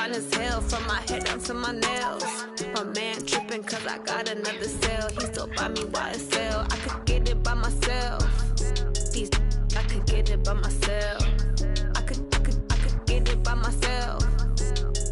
fine as hell, from my head down to my nails. My man tripping cause I got another sale. He still buy me YSL. I could get it by myself. These I could get it by myself. I could get it by myself.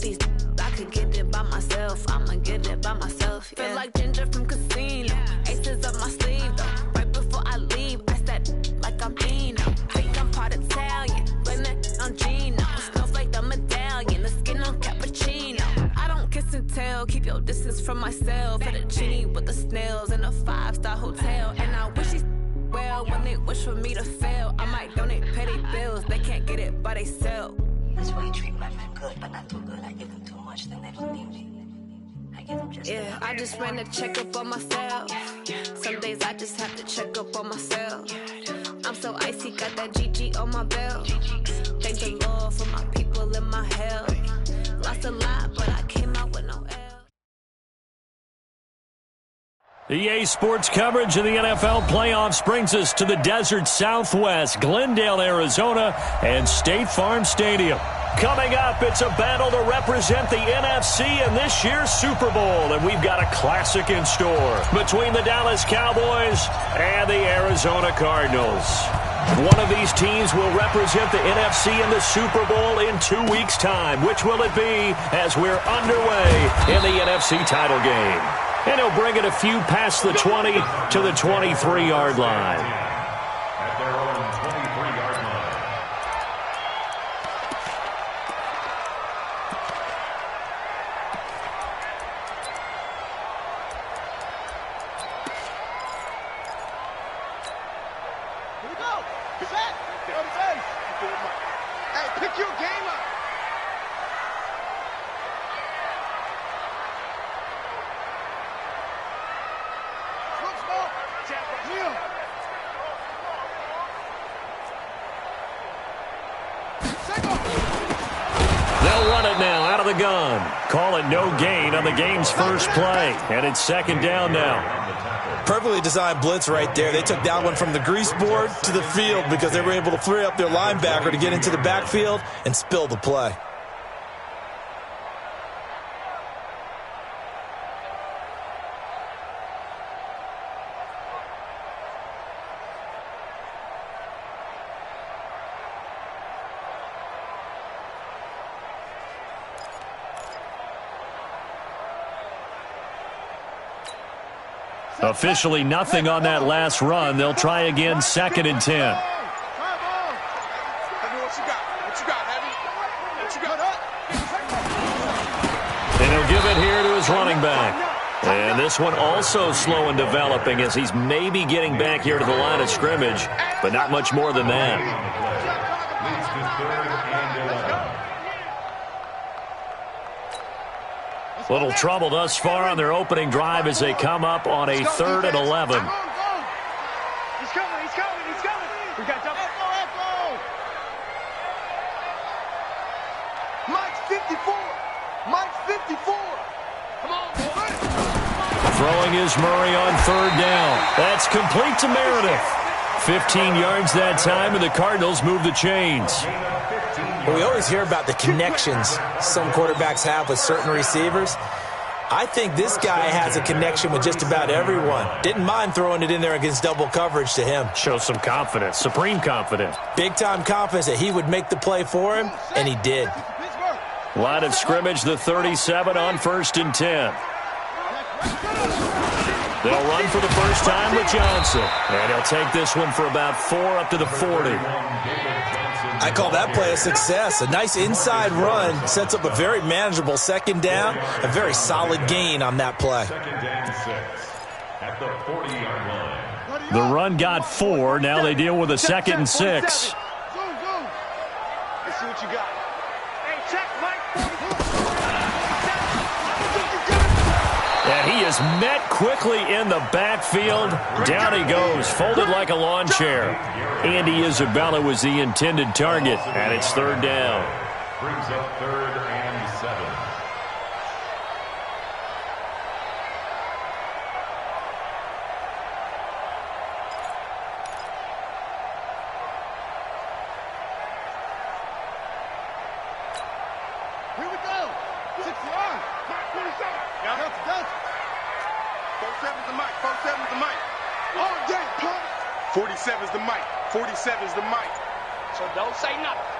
These I could get it by myself. I'ma get it by myself. Yeah. Feel like Ginger from Casino. Aces up my sleeve though. Right before I leave, I said like I'm Dino. Think I'm part Italian. Blame it on Gino. Smells like the medallion. The skin on cappuccino. I don't kiss and tell. Keep your distance from myself. Fettuccine with the snails in a 5-star hotel. And I wish these well when they wish for me to fail. I might donate petty bills. They can't get it by they sell. That's why you treat my men good, but not too good. I give them too much, then they don't need me. I give them just enough. I just ran a checkup on myself. Some days I just have to check up on myself. I'm so icy, got that GG on my belt. Thank the Lord for my people in my health. Lost a lot, but I came out with no L. EA Sports coverage of the NFL playoffs brings us to the desert Southwest, Glendale, Arizona, and State Farm Stadium. Coming up, it's a battle to represent the NFC in this year's Super Bowl, and we've got a classic in store between the Dallas Cowboys and the Arizona Cardinals. One of these teams will represent the NFC in the Super Bowl in 2 weeks' time. Which will it be as we're underway in the NFC title game? And he'll bring it a few past the 20 to the 23-yard line. At their own 23-yard line. Here we go. Set. Hey, pick your game up. They'll run it now out of the gun. Call it no gain on the game's first play. And it's second down now. Perfectly designed blitz right there. They took that one from the grease board to the field because they were able to free up their linebacker to get into the backfield and spill the play. Officially nothing on that last run. They'll try again, 2nd and 10. And he'll give it here to his running back. And this one also slow in developing as he's maybe getting back here to the line of scrimmage, but not much more than that. Little trouble thus far on their opening drive as they come up on a 3rd and 11. He's coming. We got double. Mike's 54. Come on, boy. Throwing is Murray on 3rd down. That's complete to Meredith. 15 yards that time, and the Cardinals move the chains. We always hear about the connections some quarterbacks have with certain receivers. I think this guy has a connection with just about everyone. Didn't mind throwing it in there against double coverage to him. Shows some confidence, supreme confidence. Big-time confidence that he would make the play for him, and he did. Line of scrimmage, the 37 on 1st and 10. They'll run for the first time with Johnson. And he'll take this one for about 4 up to the 40. I call that play a success. A nice inside run sets up a very manageable 2nd down. A very solid gain on that play. 2nd down 6 at the 40-yard line. The run got 4. Now they deal with a 2nd and 6. Let's see what you got. Hey, check, Mike. And he is met quickly in the backfield. Down he goes, folded like a lawn chair. Andy Isabella was the intended target, and it's 3rd down. Brings up 3rd and 7. Here we go. 47's the mic. 47's the mic. Oh, damn, punk. 47's the mic. 47's the mic. So don't say nothing.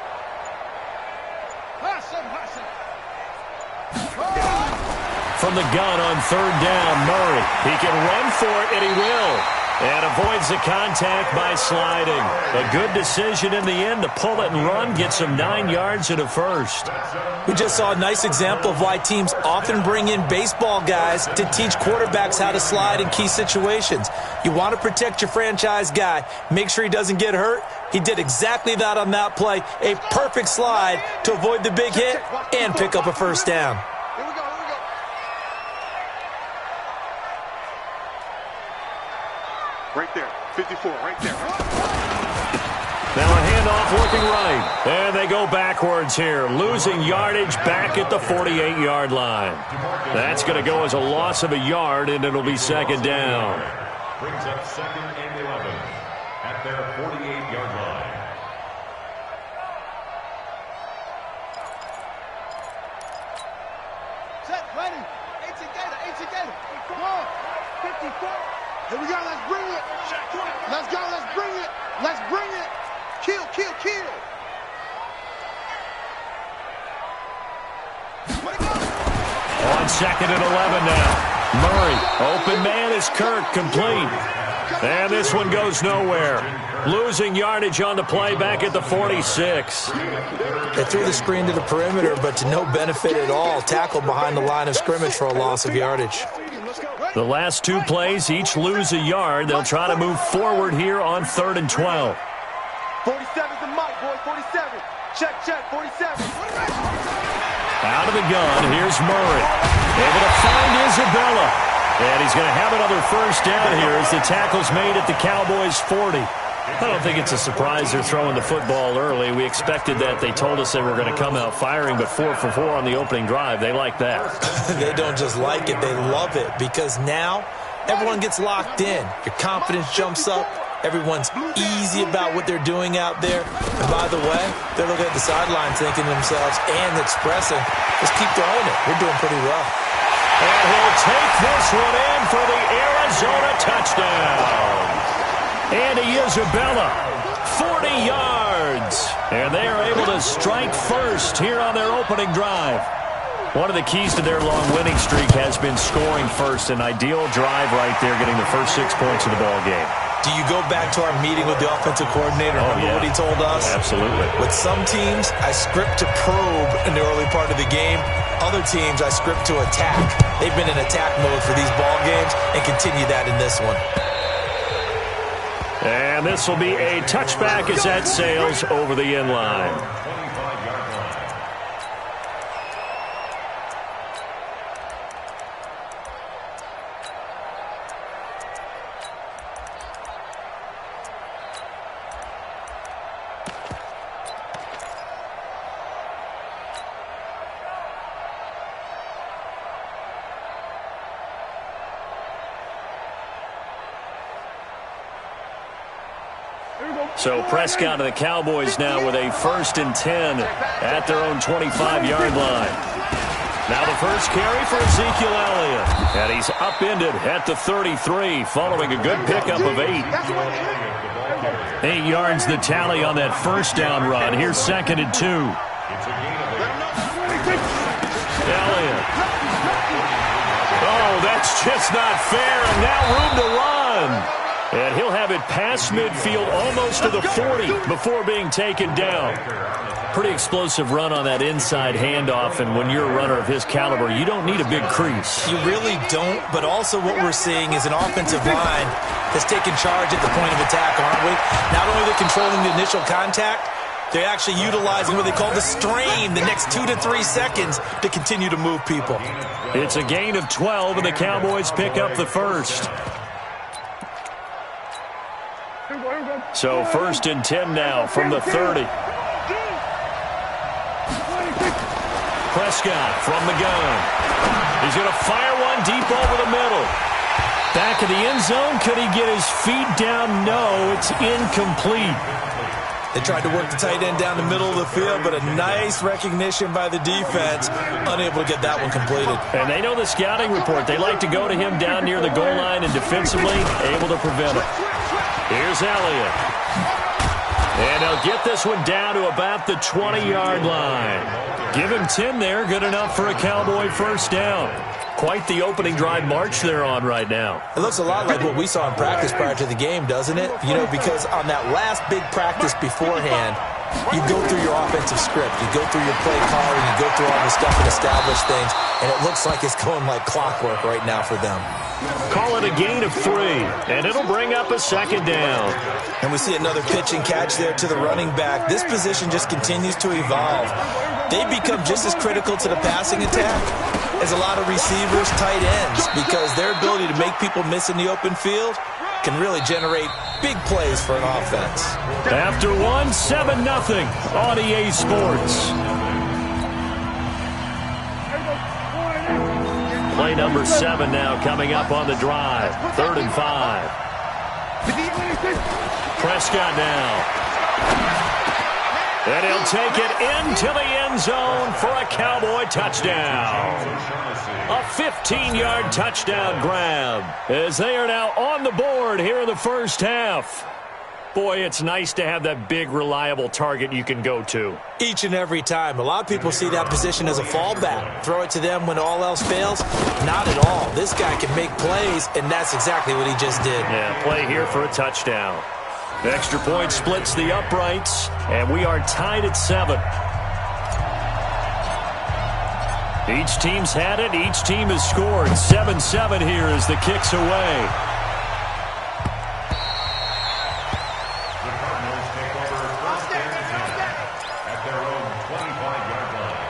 From the gun on third down, Murray. He can run for it, and he will. And avoids the contact by sliding. A good decision in the end to pull it and run, gets him 9 yards and a first. We just saw a nice example of why teams often bring in baseball guys to teach quarterbacks how to slide in key situations. You want to protect your franchise guy. Make sure he doesn't get hurt. He did exactly that on that play. A perfect slide to avoid the big hit and pick up a first down. Right there, 54, right there. Now a handoff looking right. And they go backwards here, losing yardage back at the 48-yard line. That's going to go as a loss of a yard, and it'll be second down. Brings up 2nd and 11 at their 48-yard line. Set, ready. 18 Gator. Come on. 54. Here we go, let's bring it. Let's go, let's bring it. Let's bring it. Kill. On 2nd and 11 now. Murray, open man is Kirk, complete. And this one goes nowhere. Losing yardage on the play back at the 46. They threw the screen to the perimeter, but to no benefit at all. Tackled behind the line of scrimmage for a loss of yardage. The last two plays each lose a yard. They'll try to move forward here on 3rd and 12. 47's the mic, boy. 47. Check, 47. Out of the gun, here's Murray. Able to find Isabella. And he's going to have another first down here as the tackle's made at the Cowboys' 40. I don't think it's a surprise they're throwing the football early. We expected that. They told us they were going to come out firing, but 4 for 4 on the opening drive. They like that. They don't just like it, they love it, because now everyone gets locked in. Your confidence jumps up. Everyone's easy about what they're doing out there. And by the way, they're looking at the sideline thinking to themselves and expressing, just keep throwing it. We're doing pretty well. And he'll take this one in for the Arizona touchdown. Andy Isabella, 40 yards. And they are able to strike first here on their opening drive. One of the keys to their long winning streak has been scoring first. An ideal drive right there, getting the first 6 points of the ball game. Do you go back to our meeting with the offensive coordinator? Remember what he told us? Absolutely. With some teams, I script to probe in the early part of the game. Other teams, I script to attack. They've been in attack mode for these ball games and continue that in this one. And this will be a touchback as that sails over the end line. So Prescott and the Cowboys now with a 1st and 10 at their own 25-yard line. Now the first carry for Ezekiel Elliott. And he's upended at the 33 following a good pickup of 8. 8 yards the tally on that first down run. Here's 2nd and 2. Elliott. Oh, that's just not fair. And now room to run. And he'll have it past midfield almost to the 40 before being taken down. Pretty explosive run on that inside handoff, and when you're a runner of his caliber, you don't need a big crease. You really don't, but also what we're seeing is an offensive line that's taking charge at the point of attack, aren't we? Not only are they controlling the initial contact, they're actually utilizing what they call the strain, the next 2 to 3 seconds to continue to move people. It's a gain of 12, and the Cowboys pick up the first. So 1st and 10 now from the 30. Prescott from the gun. He's going to fire one deep over the middle. Back of the end zone. Could he get his feet down? No, it's incomplete. They tried to work the tight end down the middle of the field, but a nice recognition by the defense, unable to get that one completed. And they know the scouting report. They like to go to him down near the goal line and defensively able to prevent it. Here's Elliott. And he'll get this one down to about the 20-yard line. Give him 10 there, good enough for a Cowboy first down. Quite the opening drive march they're on right now. It looks a lot like what we saw in practice prior to the game, doesn't it? You know, because on that last big practice beforehand, you go through your offensive script, you go through your play calling, you go through all the stuff and establish things, and it looks like it's going like clockwork right now for them. Call it a gain of 3, and it'll bring up a second down. And we see another pitch and catch there to the running back. This position just continues to evolve. They become just as critical to the passing attack as a lot of receivers, tight ends, because their ability to make people miss in the open field can really generate big plays for an offense. After 1, 7-0 on EA Sports. Play number 7 now coming up on the drive. 3rd and 5. Prescott now. And he'll take it into the end zone for a Cowboy touchdown. A 15-yard touchdown grab as they are now on the board here in the first half. Boy, it's nice to have that big, reliable target you can go to. Each and every time. A lot of people see that position as a fallback. Throw it to them when all else fails. Not at all. This guy can make plays, and that's exactly what he just did. Yeah, play here for a touchdown. The extra point splits the uprights, and we are tied at 7. Each team's had it. Each team has scored. 7-7 here as the kick's away. The Cardinals take over first and 10 at their own 25-yard line.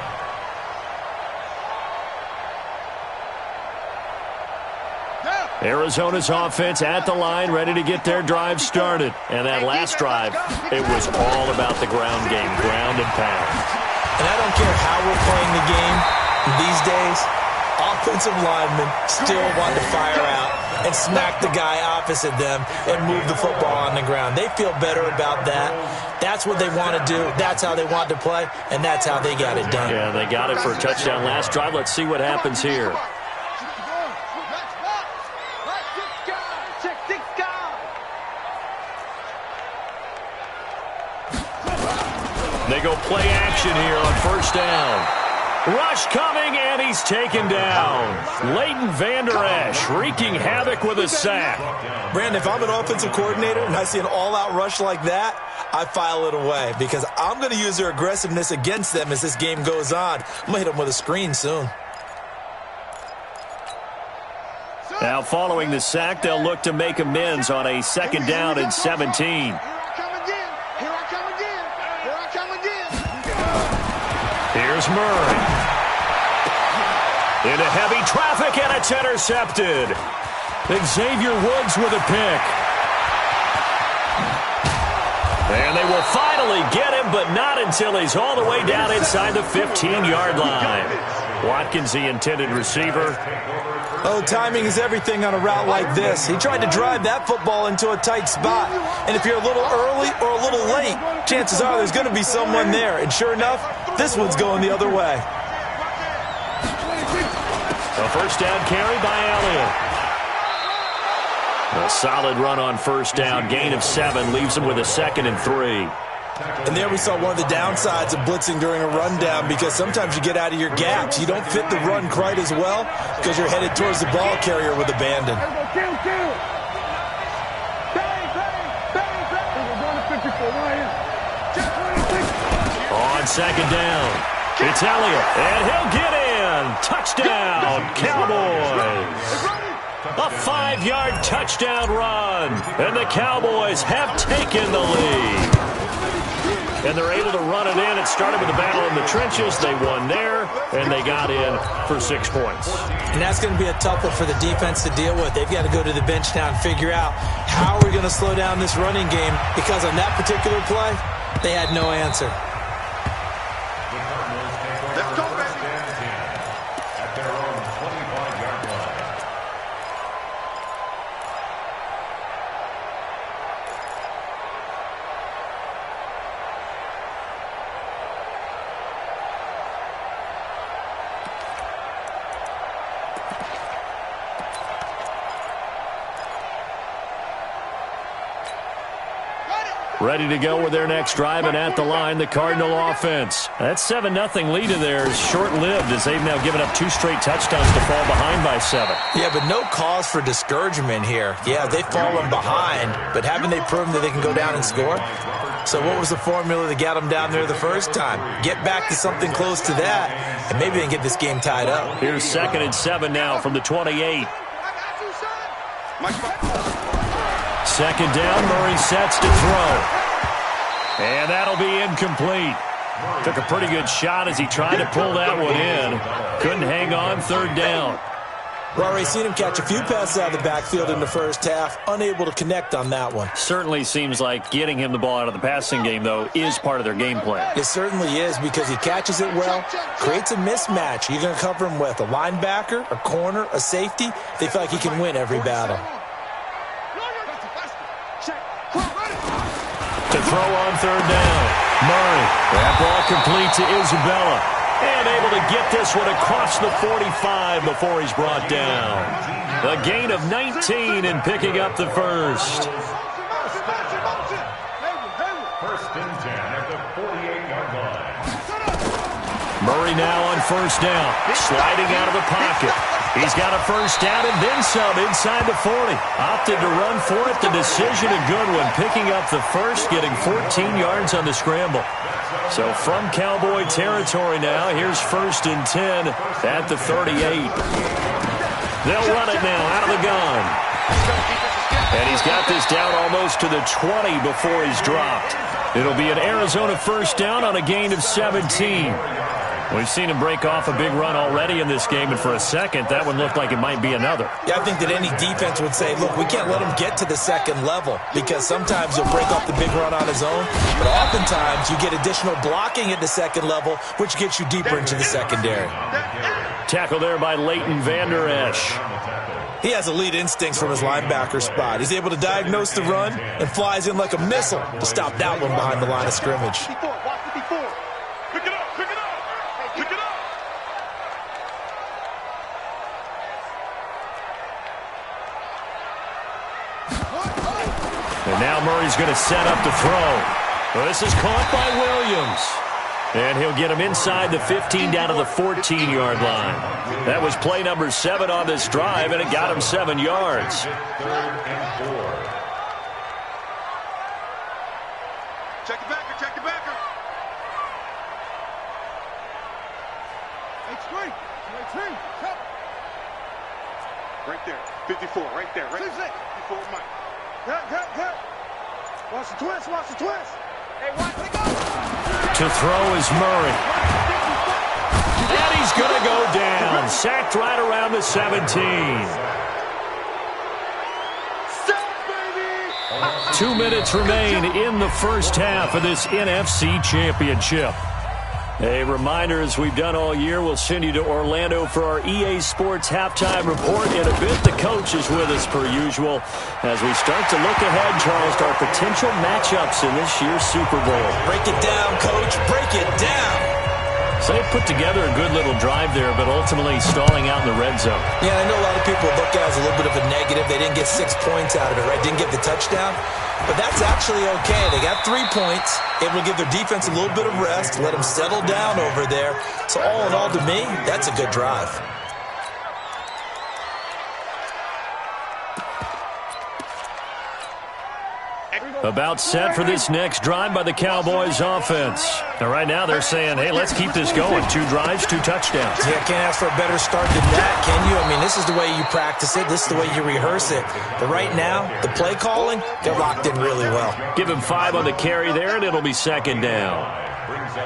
Arizona's offense at the line, ready to get their drive started. And that last drive, it was all about the ground game, ground and pound. And I don't care how we're playing the game these days, offensive linemen still want to fire out and smack the guy opposite them and move the football on the ground. They feel better about that. That's what they want to do. That's how they want to play, and that's how they got it done. Yeah, they got it for a touchdown last drive. Let's see what happens here. They go play action here on first down. Rush coming, and he's taken down. Leighton Vander Esch wreaking havoc with a sack. Brandon, if I'm an offensive coordinator and I see an all-out rush like that, I file it away because I'm going to use their aggressiveness against them as this game goes on. I'm going to hit them with a screen soon. Now following the sack, they'll look to make amends on a second down and 17. Here's Murray. Into heavy traffic, and it's intercepted. Xavier Woods with a pick. And they will finally get him, but not until he's all the way down inside the 15-yard line. Watkins, the intended receiver. Oh, timing is everything on a route like this. He tried to drive that football into a tight spot. And if you're a little early or a little late, chances are there's going to be someone there. And sure enough, this one's going the other way. A first down carry by Elliott. A solid run on first down. Gain of 7 leaves him with a 2nd and 3. And there we saw one of the downsides of blitzing during a rundown because sometimes you get out of your gaps. You don't fit the run quite as well because you're headed towards the ball carrier with abandon. On second down, it's Elliott, and he'll get in. Touchdown, Cowboys. A 5-yard touchdown run, and the Cowboys have taken the lead. And they're able to run it in. It started with a battle in the trenches. They won there, and they got in for 6 points. And that's going to be a tough one for the defense to deal with. They've got to go to the bench now and figure out how are we going to slow down this running game because on that particular play, they had no answer. Let's go, baby. At their own 25-yard line. ready to go with their next drive, and at the line, the Cardinal offense. That 7-0 lead of theirs is short-lived as they've now given up 2 straight touchdowns to fall behind by 7. Yeah, but no cause for discouragement here. Yeah, they've fallen behind, but haven't they proven that they can go down and score? So what was the formula that got them down there the first time? Get back to something close to that, and maybe they can get this game tied up. Here's 2nd and 7 now from the 28. 2nd down, Murray sets to throw. And that'll be incomplete. Took a pretty good shot as he tried to pull that one in. Couldn't hang on, 3rd down. We've already seen him catch a few passes out of the backfield in the first half, unable to connect on that one. Certainly seems like getting him the ball out of the passing game, though, is part of their game plan. It certainly is because he catches it well, creates a mismatch. You're going to cover him with a linebacker, a corner, a safety. They feel like he can win every battle. To throw on 3rd down. Murray. That ball complete to Isabella. And able to get this one across the 45 before he's brought down. A gain of 19 and picking up the first. 1st and 10 at the 48-yard line. Murray now on 1st down. Sliding out of the pocket. He's got a 1st down and then some inside the 40. Opted to run for it. The decision a good one. Picking up the first, getting 14 yards on the scramble. So from Cowboy territory now, here's 1st and 10 at the 38. They'll run it now out of the gun. And he's got this down almost to the 20 before he's dropped. It'll be an Arizona 1st down on a gain of 17. We've seen him break off a big run already in this game, and for a second, that one looked like it might be another. Yeah, I think that any defense would say, look, we can't let him get to the 2nd level because sometimes he'll break off the big run on his own, but oftentimes you get additional blocking at the 2nd level, which gets you deeper into the secondary. Tackle there by Leighton Vander Esch. He has elite instincts from his linebacker spot. He's able to diagnose the run and flies in like a missile to stop that one behind the line of scrimmage. And now Murray's going to set up to throw. Well, this is caught by Williams. And he'll get him inside the 15 down to the 14-yard line. That was play number 7 on this drive, and it got him 7 yards. 3rd and 4. Check the backer, check the backer. Hey, screen. Right there, 54, right there, right there. 54, Mike. Cut. Watch the twist, watch the twist. Hey, watch it go. To throw is Murray. And he's going to go down. Sacked right around the 17. 2 minutes remain in the first half of this NFC Championship. A reminder, as we've done all year, we'll send you to Orlando for our EA Sports halftime report. In a bit, the coach is with us per usual as we start to look ahead, Charles, to our potential matchups in this year's Super Bowl. Break it down, Coach. Break it down. So they put together a good little drive there, but ultimately stalling out in the red zone. Yeah, I know a lot of people look at it as a little bit of a negative. They didn't get 6 points out of it, right? Didn't get the touchdown. But that's actually okay. They got 3 points, able to give their defense a little bit of rest, let them settle down over there. So all in all, to me, that's a good drive. About set for this next drive by the Cowboys offense. Now, right now they're saying, hey, let's keep this going. 2 drives, 2 touchdowns. Yeah, can't ask for a better start than that, can you? I mean, this is the way you practice it. This is the way you rehearse it. But right now, the play calling, they're locked in really well. Give him 5 on the carry there, and it'll be 2nd down.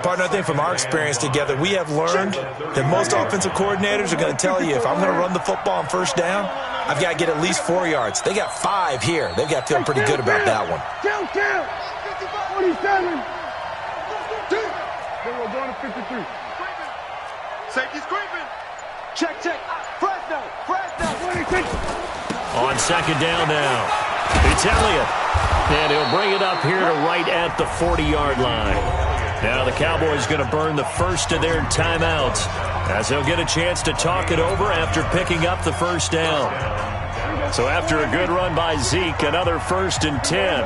Partner, I think from our experience together, we have learned that most offensive coordinators are going to tell you, if I'm going to run the football on 1st down, I've got to get at least 4 yards. They got 5 here. They've got to feel pretty good about that one. Count. 47. Then we're going to 53. Safety's creeping. Check. Fresno. 26. On 2nd down now. It's Elliott. And he'll bring it up here to right at the 40-yard line. Now the Cowboys going to burn the first of their timeouts as they'll get a chance to talk it over after picking up the 1st down. So after a good run by Zeke, another 1st and 10.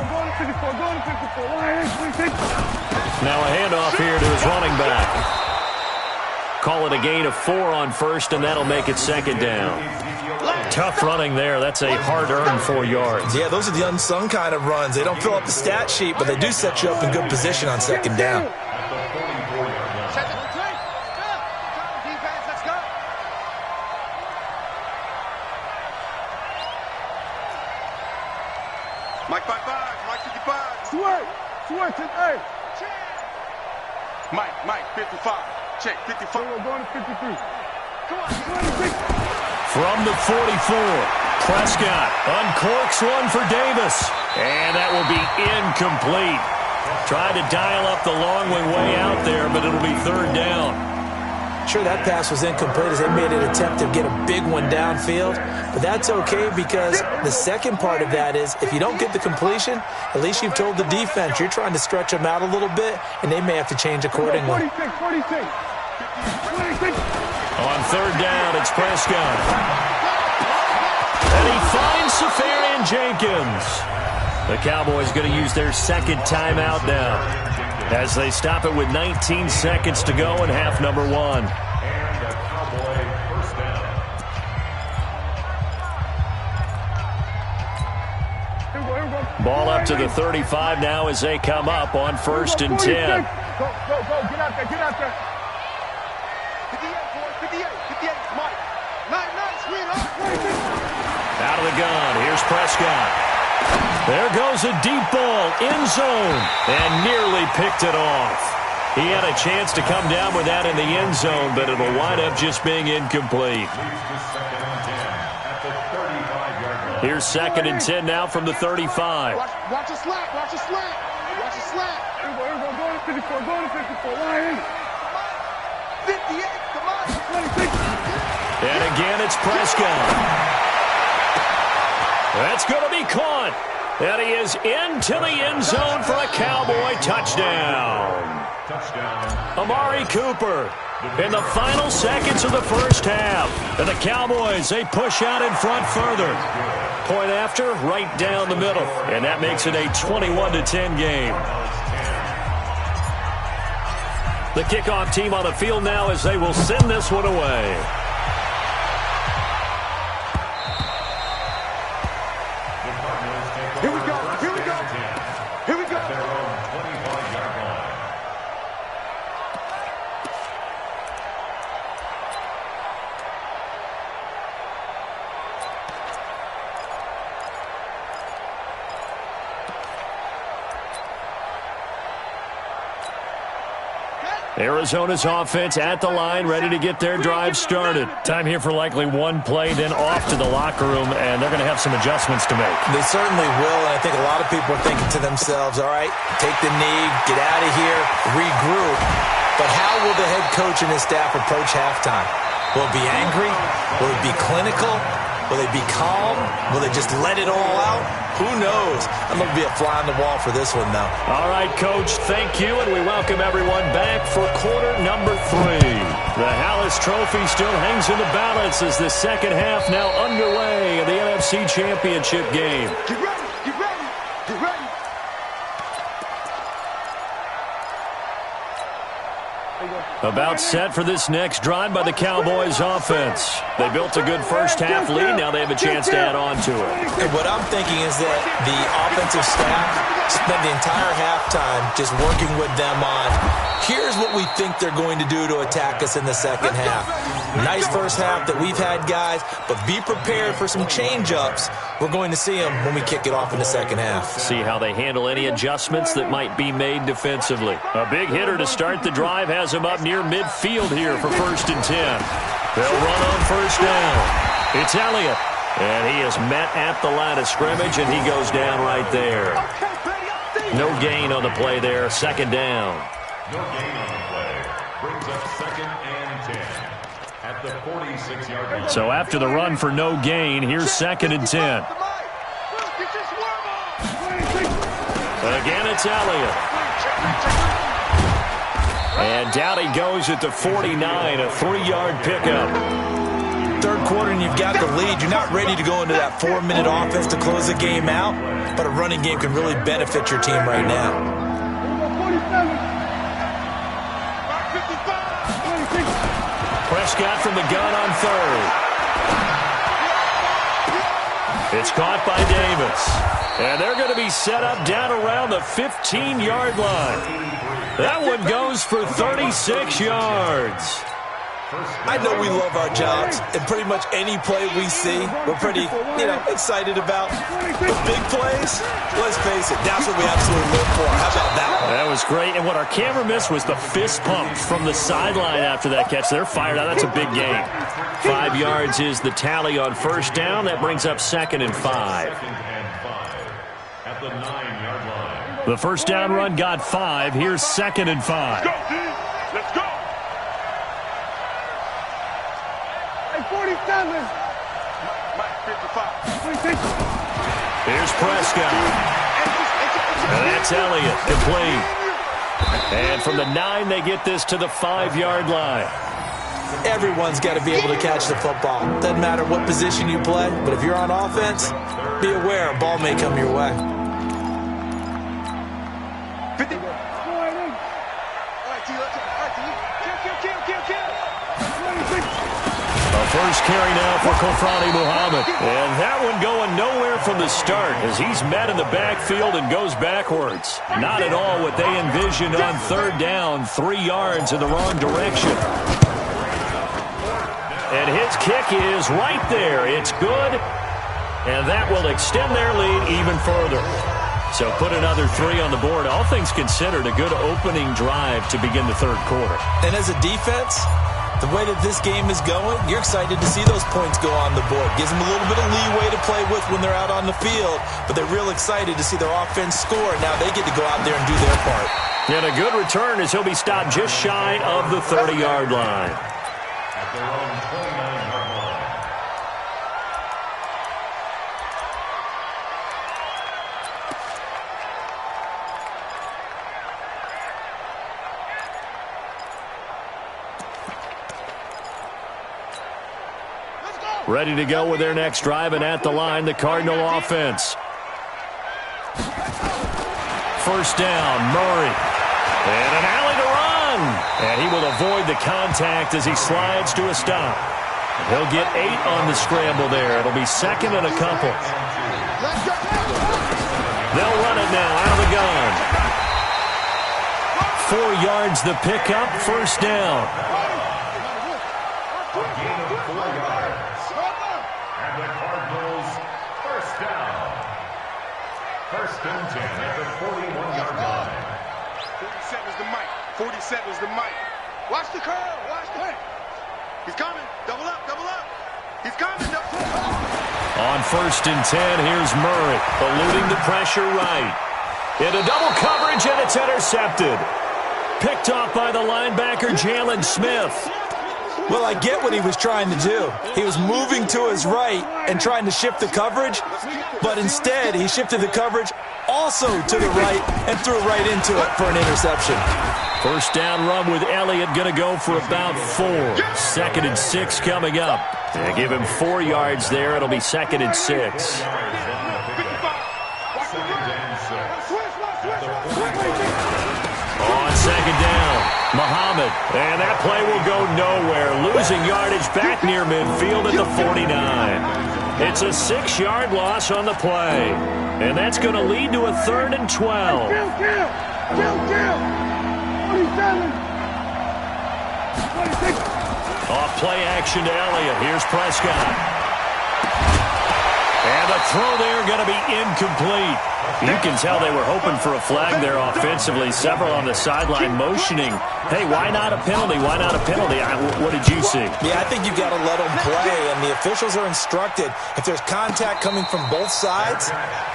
Now a handoff here to his running back. Call it a gain of 4 on first, and that'll make it second down. Tough running there. That's a hard-earned 4 yards. Yeah, those are the unsung kind of runs. They don't fill up the stat sheet, but they do set you up in good position on second down. Mike 55. Switch it, hey. Mike 55. Check 55. We're going to 53. Come on, 26. From the 44, Prescott uncorks one for Davis, and that will be incomplete. Tried to dial up the long way out there, but it'll be third down. Sure, that pass was incomplete as they made an attempt to get a big one downfield, but that's okay because the second part of that is if you don't get the completion, at least you've told the defense you're trying to stretch them out a little bit, and they may have to change accordingly. 46. On third down, it's Prescott. And he finds Safarian Jenkins. The Cowboys going to use their second timeout now as they stop it with 19 seconds to go in half number 1. And a Cowboy first down. Ball up to the 35 now as they come up on first and 10. Go, get out there. 58, Mike. Nice, Out of the gun, here's Prescott. There goes a deep ball, end zone, and nearly picked it off. He had a chance to come down with that in the end zone, but it'll wind up just being incomplete. Here's second and 10 now from the 35. Watch a slant. Here we go. Go to 54. Line. 58, come on. 26. And again, it's Prescott. That's going to be caught. And he is into the end zone for a Cowboy touchdown. Amari Cooper in the final seconds of the first half. And the Cowboys, they push out in front further. Point after, right down the middle. And that makes it a 21-10 game. The kickoff team on the field now as they will send this one away. Here we go. Arizona's offense at the line, ready to get their drive started. Time here for likely one play, then off to the locker room, and they're going to have some adjustments to make. They certainly will, and I think a lot of people are thinking to themselves, all right, take the knee, get out of here, regroup. But how will the head coach and his staff approach halftime? Will it be angry? Will it be clinical? Will they be calm? Will they just let it all out? Who knows? I'm going to be a fly on the wall for this one, though. All right, Coach, thank you, and we welcome everyone back for quarter number 3. The Hallis Trophy still hangs in the balance as the second half now underway in the NFC Championship game. Get ready. About set for this next drive by the Cowboys offense. They built a good first half lead. Now they have a chance to add on to it. And what I'm thinking is that the offensive staff spent the entire halftime just working with them on, here's what we think they're going to do to attack us in the second half. Nice first half that we've had, guys, but be prepared for some change-ups. We're going to see them when we kick it off in the second half. See how they handle any adjustments that might be made defensively. A big hitter to start the drive has him up near midfield here for first and 10. They'll run on first down. It's Elliott, and he is met at the line of scrimmage, and he goes down right there. No gain on the play there, second down. No gain on the play. Brings up second and 10 at the 46-yard line. So after the run for no gain, here's second and 10. Again, it's Elliott. And down he goes at the 49, a 3-yard pickup. Third quarter and you've got the lead. You're not ready to go into that 4-minute offense to close the game out, but a running game can really benefit your team right now. Prescott from the gun on third. It's caught by Davis. And they're going to be set up down around the 15-yard line. That one goes for 36 yards. I know we love our jobs, and pretty much any play we see, we're pretty, excited about. But big plays, let's face it, that's what we absolutely live for. How about that one? That was great, and what our camera missed was the fist pump from the sideline after that catch. They're fired out. That's a big gain. 5 yards is the tally on first down. That brings up 2nd and 5. At the 9-yard line. The first down run got 5. Here's 2nd and 5. Let's go. Hey, 47. Mike, 55. Here's Prescott. And that's Elliott, complete. And from the 9, they get this to the 5-yard line. Everyone's got to be able to catch the football. Doesn't matter what position you play, but if you're on offense, be aware a ball may come your way. 50. All right, A first carry now for Kofrani Muhammad. And that one going nowhere from the start as he's met in the backfield and goes backwards. Not at all what they envisioned on third down. 3 yards in the wrong direction. And his kick is right there. It's good. And that will extend their lead even further. So put another 3 on the board. All things considered, a good opening drive to begin the third quarter. And as a defense, the way that this game is going, you're excited to see those points go on the board. Gives them a little bit of leeway to play with when they're out on the field. But they're real excited to see their offense score. Now they get to go out there and do their part. And a good return as he'll be stopped just shy of the 30-yard line. At their own 29-yard line. Ready to go with their next drive, and at the line, the Cardinal offense. First down, Murray. And an alley to run. And he will avoid the contact as he slides to a stop. He'll get 8 on the scramble there. It'll be 2nd and a couple. They'll run it now out of the gun. 4 yards the pickup, first down. A gain of 4 yards. And the Cardinals first down. 1st and 10 at the 41-yard line. 47's the mic. 47's the mic. Watch the curl. Watch the curl. He's coming. Double up. Double up. He's coming. Double up. On 1st and 10, here's Murray, eluding the pressure right. Into double coverage, and it's intercepted. Picked off by the linebacker, Jalen Smith. Well, I get what he was trying to do. He was moving to his right and trying to shift the coverage, but instead he shifted the coverage also to the right and threw right into it for an interception. First down run with Elliott, going to go for about 4. 2nd and 6 coming up. They give him 4 yards there. It'll be 2nd and 6. On 2nd down, Muhammad. And that play will go nowhere. Losing yardage back near midfield at the 49. It's a 6-yard loss on the play. And that's going to lead to a 3rd and 12. Off play action to Elliott. Here's Prescott. And the throw there going to be incomplete. You can tell they were hoping for a flag there offensively. Several on the sideline motioning, hey, why not a penalty? Why not a penalty? What did you see? Yeah, I think you've got to let them play, and the officials are instructed. If there's contact coming from both sides,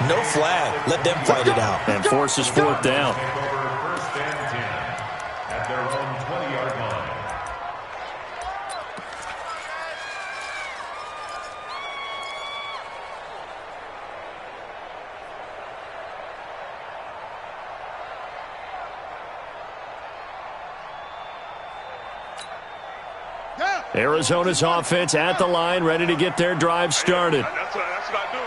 no flag. Let them fight it out. And forces 4th down. Take over 1st and 10 at their own 20-yard line. Arizona's offense at the line, ready to get their drive started. That's what I do.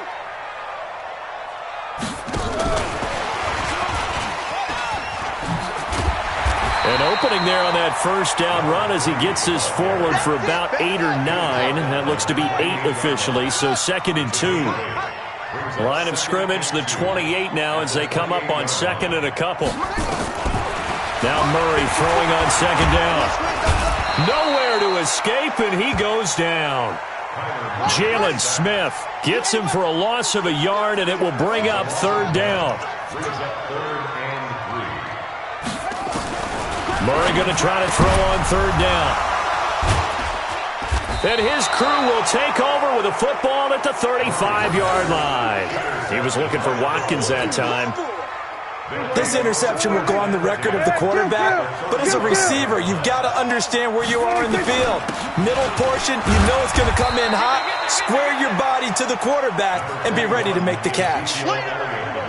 An opening there on that first down run as he gets this forward for about 8 or 9. That looks to be 8 officially, so 2nd and 2. Line of scrimmage, the 28 now as they come up on 2nd and a couple. Now Murray throwing on 2nd down. Nowhere to escape, and he goes down. Jalen Smith gets him for a loss of a yard, and it will bring up 3rd down. Murray going to try to throw on 3rd down. And his crew will take over with a football at the 35-yard line. He was looking for Watkins that time. This interception will go on the record of the quarterback, but as a receiver, you've got to understand where you are in the field. Middle portion, you know it's going to come in hot. Square your body to the quarterback and be ready to make the catch.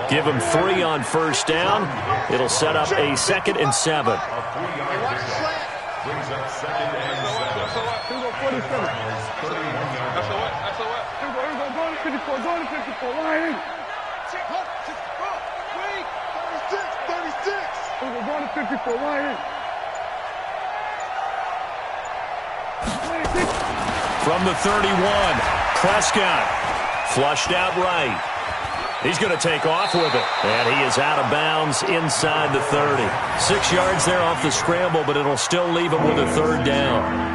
Give him 3 on 1st down. It'll set up a 2nd and 7. Brings up 2nd and 7. 54 right. From the 31, Prescott flushed out right. He's going to take off with it, and he is out of bounds inside the 30. 6 yards there off the scramble, but it'll still leave him with a 3rd down.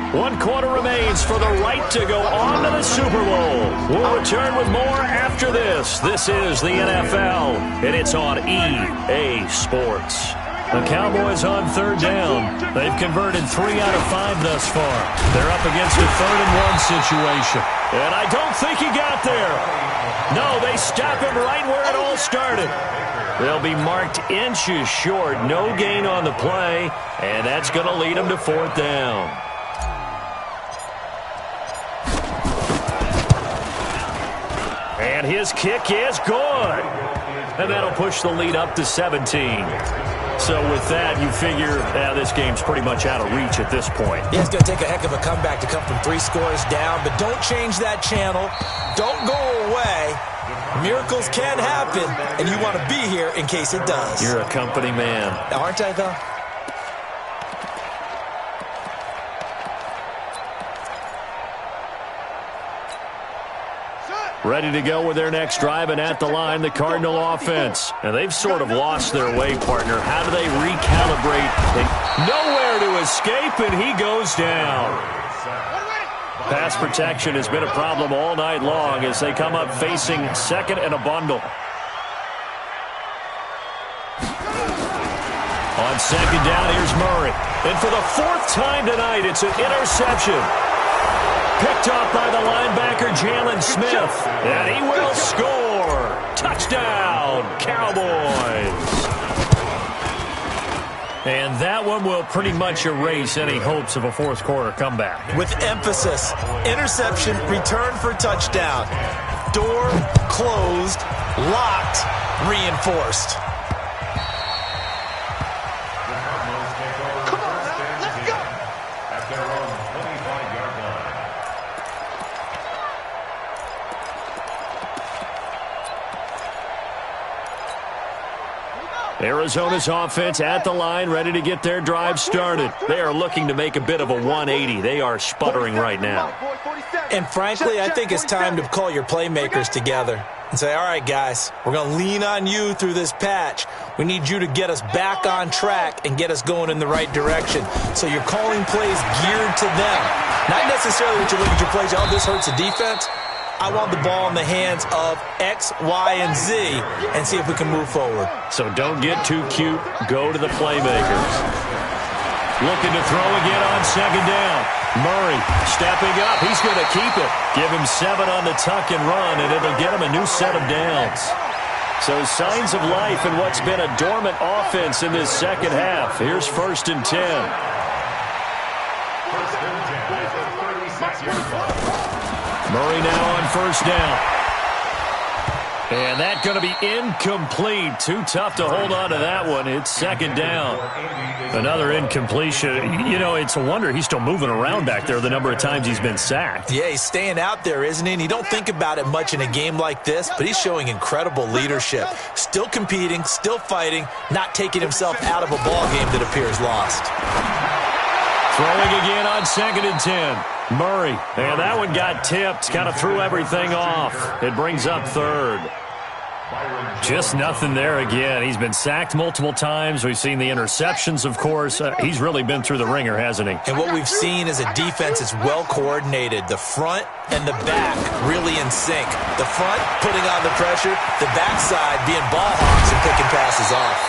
1 quarter remains for the right to go on to the Super Bowl. We'll return with more after this. This is the NFL, and it's on EA Sports. The Cowboys on 3rd down. They've converted 3 out of 5 thus far. They're up against a 3rd and 1 situation. And I don't think he got there. No, they stop him right where it all started. They'll be marked inches short. No gain on the play, and that's going to lead them to 4th down. And his kick is good. And that'll push the lead up to 17. So with that, you figure this game's pretty much out of reach at this point. Yeah, it's going to take a heck of a comeback to come from 3 scores down, but don't change that channel. Don't go away. Miracles can happen, and you want to be here in case it does. You're a company man. Aren't I, though? Ready to go with their next drive, and at the line, the Cardinal offense. And they've sort of lost their way, partner. How do they recalibrate? Nowhere to escape, and he goes down. Pass protection has been a problem all night long as they come up facing 2nd and a bundle. On 2nd down, here's Murray. And for the 4th time tonight, it's an interception. Picked up by the linebacker, Jalen Smith. And he will score. Touchdown, Cowboys. And that one will pretty much erase any hopes of a 4th quarter comeback. With emphasis, interception, return for touchdown. Door closed, locked, reinforced. Arizona's offense at the line, ready to get their drive started. They are looking to make a bit of a 180. They are sputtering right now. And frankly, I think it's time to call your playmakers together and say, all right, guys, we're going to lean on you through this patch. We need you to get us back on track and get us going in the right direction. So you're calling plays geared to them. Not necessarily that you look at your plays, oh, this hurts the defense. I want the ball in the hands of X, Y, and Z and see if we can move forward. So don't get too cute. Go to the playmakers. Looking to throw again on 2nd down. Murray stepping up. He's going to keep it. Give him 7 on the tuck and run, and it'll get him a new set of downs. So signs of life in what's been a dormant offense in this second half. Here's 1st and 10. 1st and 10 at the 36-yard line. Murray now on 1st down. And that's going to be incomplete. Too tough to hold on to that one. It's second down. Another incompletion. You know, it's a wonder he's still moving around back there the number of times he's been sacked. Yeah, he's staying out there, isn't he? And you don't think about it much in a game like this, but he's showing incredible leadership. Still competing, still fighting, not taking himself out of a ball game that appears lost. Throwing again on 2nd and 10. Murray, and that one got tipped, kind of threw everything off. It brings up 3rd. Just nothing there again. He's been sacked multiple times. We've seen the interceptions, of course. He's really been through the ringer, hasn't he? And what we've seen is a defense that's well coordinated. The front and the back really in sync. The front putting on the pressure, the backside being ball hawks and picking passes off.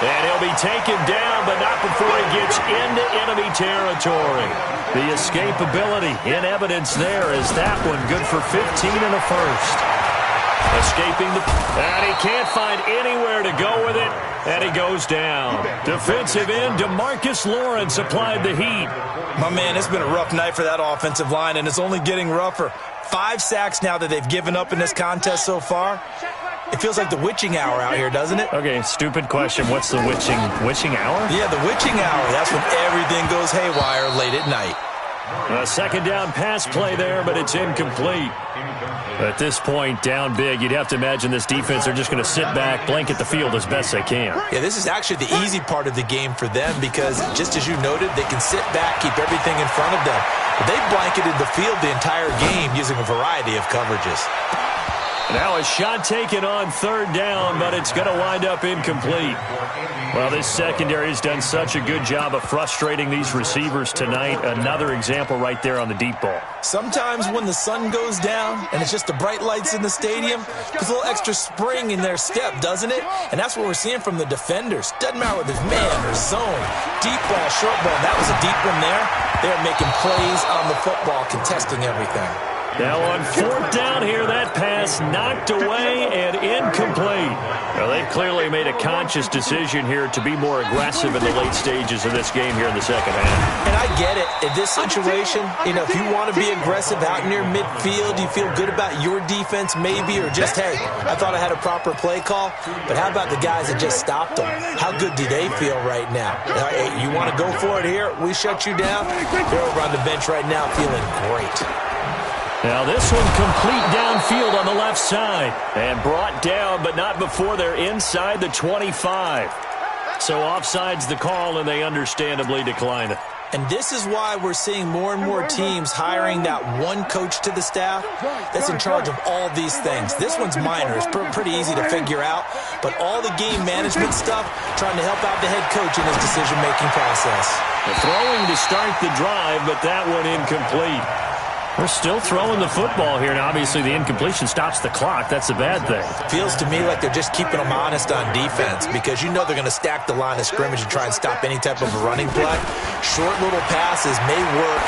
And he'll be taken down, but not before he gets into enemy territory. The escapability in evidence there is that one good for 15 and a first. Escaping and he can't find anywhere to go with it, and he goes down. Defensive end DeMarcus Lawrence applied the heat. My man, it's been a rough night for that offensive line, and it's only getting rougher. 5 sacks now that they've given up in this contest so far. It feels like the witching hour out here, doesn't it? Okay, stupid question. What's the witching hour? Yeah, the witching hour. That's when everything goes haywire late at night. A second down pass play there, but it's incomplete. At this point, down big, you'd have to imagine this defense are just going to sit back, blanket the field as best they can. Yeah, this is actually the easy part of the game for them because, just as you noted, they can sit back, keep everything in front of them. But they've blanketed the field the entire game using a variety of coverages. Now a shot taken on 3rd down, but it's going to wind up incomplete. Well, this secondary has done such a good job of frustrating these receivers tonight. Another example right there on the deep ball. Sometimes when the sun goes down and it's just the bright lights in the stadium, there's a little extra spring in their step, doesn't it? And that's what we're seeing from the defenders. Doesn't matter whether it's man or zone, deep ball, short ball. That was a deep one there. They're making plays on the football, contesting everything. Now on 4th down here, that pass knocked away and incomplete. Well, they've clearly made a conscious decision here to be more aggressive in the late stages of this game here in the second half. And I get it. In this situation, you know, if you want to be aggressive out near midfield, you feel good about your defense maybe, or just, hey, I thought I had a proper play call. But how about the guys that just stopped them? How good do they feel right now? Hey, you want to go for it here? We shut you down? They're over on the bench right now feeling great. Now this one complete downfield on the left side. And brought down, but not before they're inside the 25. So offside's the call, and they understandably decline it. And this is why we're seeing more and more teams hiring that one coach to the staff that's in charge of all these things. This one's minor. It's pretty easy to figure out. But all the game management stuff, trying to help out the head coach in his decision-making process. The throwing to start the drive, but that one incomplete. We're still throwing the football here, and obviously the incompletion stops the clock. That's a bad thing. Feels to me like they're just keeping them honest on defense because you know they're going to stack the line of scrimmage and try and stop any type of a running play. Short little passes may work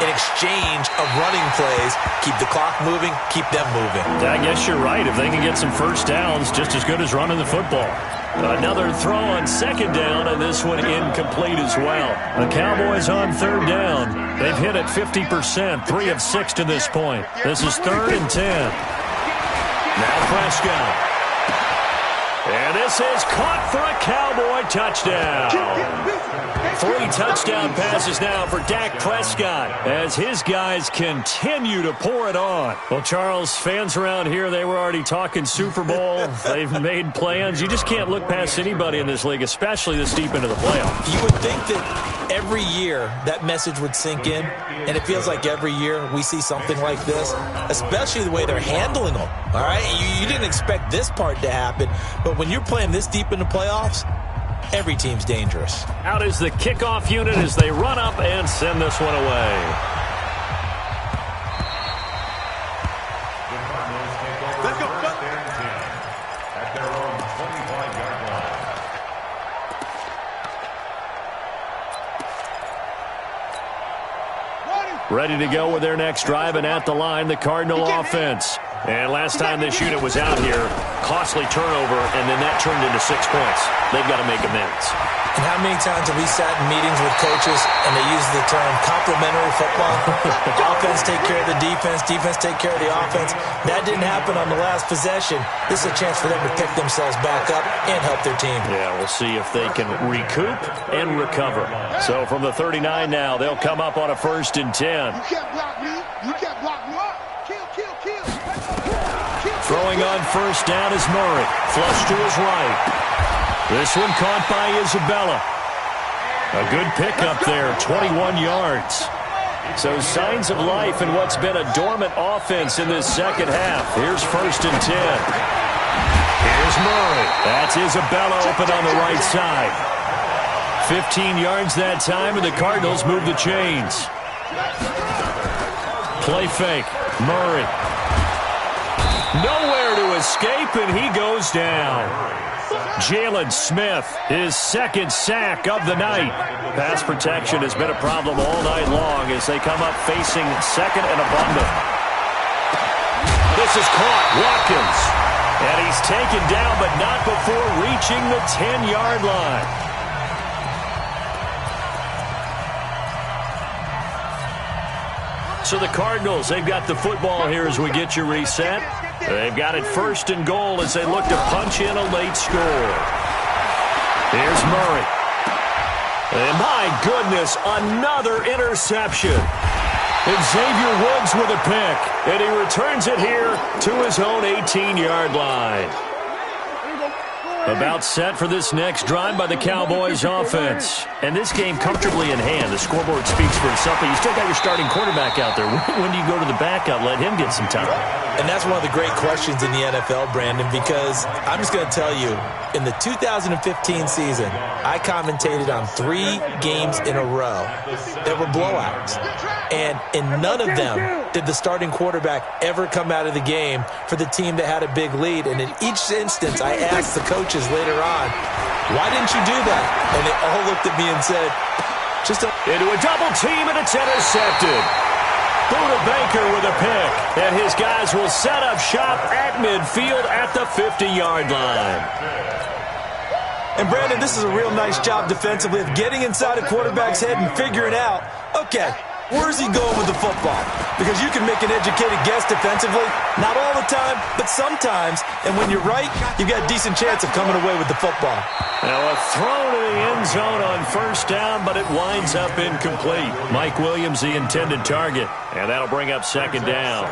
in exchange of running plays. Keep the clock moving, keep them moving. I guess you're right. If they can get some first downs, just as good as running the football. Another throw on 2nd down, and this one incomplete as well. The Cowboys on 3rd down. They've hit it 50%, 3 of 6 to this point. This is 3rd and 10. Now Prescott. And this is caught for a Cowboy touchdown. 3 touchdown passes now for Dak Prescott as his guys continue to pour it on. Well, Charles, fans around here, they were already talking Super Bowl. They've made plans. You just can't look past anybody in this league, especially this deep into the playoffs. You would think that every year that message would sink in, and it feels like every year we see something like this, especially the way they're handling them. All right, you didn't expect this part to happen, but when you're playing this deep in the playoffs, every team's dangerous. Out is the kickoff unit as they run up and send this one away. Let's go. At their own 25-yard line. Ready to go with their next drive, and at the line, the Cardinal offense. And last time this unit was out here, costly turnover, and then that turned into 6 points. They've got to make amends. And how many times have we sat in meetings with coaches and they use the term complementary football? Offense take care of the defense, defense take care of the offense. That didn't happen on the last possession. This is a chance for them to pick themselves back up and help their team. Yeah, we'll see if they can recoup and recover. So from the 39 now, they'll come up on a 1st and 10. You can't block me. You can't block me. Kill, kill, kill. Throwing on 1st down is Murray. Flush to his right. This one caught by Isabella. A good pickup there, 21 yards. So signs of life in what's been a dormant offense in this second half. Here's 1st and 10. Here's Murray. That's Isabella open on the right side. 15 yards that time, and the Cardinals move the chains. Play fake. Murray. Nowhere to escape, and he goes down. Jalen Smith, his 2nd sack of the night. Pass protection has been a problem all night long as they come up facing 2nd and abundant. This is caught. Watkins. And he's taken down, but not before reaching the 10-yard line. So the Cardinals, they've got the football here as we get you reset. They've got it 1st and goal as they look to punch in a late score. Here's Murray. And my goodness, another interception. And Xavier Woods with a pick. And he returns it here to his own 18-yard line. About set for this next drive by the Cowboys offense. And this game comfortably in hand. The scoreboard speaks for itself, but you still got your starting quarterback out there. When do you go to the backup? Let him get some time. And that's one of the great questions in the NFL, Brandon, because I'm just going to tell you, in the 2015 season, I commentated on 3 games in a row that were blowouts. And in none of them did the starting quarterback ever come out of the game for the team that had a big lead. And in each instance, I asked the coaches later on, why didn't you do that? And they all looked at me and said, into a double team, and it's intercepted. Buda Baker with a pick, and his guys will set up shop at midfield at the 50-yard line. And, Brandon, this is a real nice job defensively of getting inside a quarterback's head and figuring out, okay, where's he going with the football? Because you can make an educated guess defensively, not all the time, but sometimes. And when you're right, you've got a decent chance of coming away with the football. Now a throw to the end zone on 1st down, but it winds up incomplete. Mike Williams, the intended target, and that'll bring up 2nd down.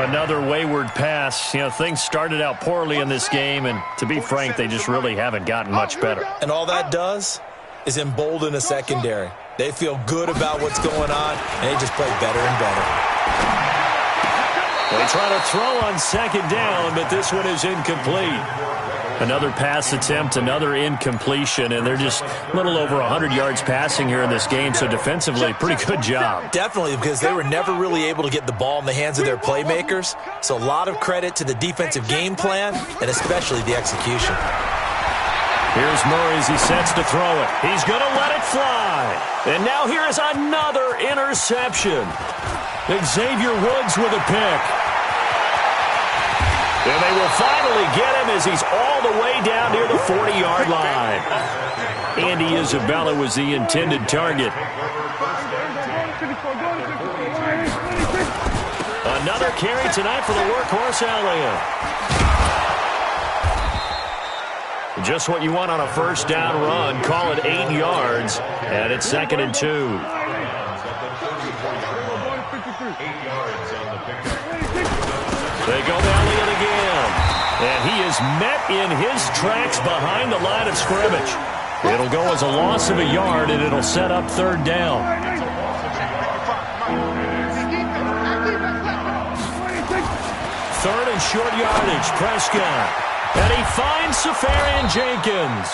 Another wayward pass. You know, things started out poorly in this game, and to be frank, they just really haven't gotten much better. And all that does is embolden a secondary. They feel good about what's going on, and they just play better and better. They try to throw on 2nd down, but this one is incomplete. Another pass attempt, another incompletion, and they're just a little over 100 yards passing here in this game, so defensively, pretty good job. Definitely, because they were never really able to get the ball in the hands of their playmakers, so a lot of credit to the defensive game plan, and especially the execution. Here's Murray as he sets to throw it. He's going to let it fly. And now here is another interception. Xavier Woods with a pick. And they will finally get him as he's all the way down near the 40-yard line. Andy Isabella was the intended target. Another carry tonight for the workhorse Elliott. Just what you want on a 1st down run. Call it 8 yards, and it's 2nd and 2. 8 yards on the pickup. They go to Elliott again, and he is met in his tracks behind the line of scrimmage. It'll go as a loss of a yard, and it'll set up 3rd down. 3rd and short yardage, Prescott. And he finds Safarian Jenkins.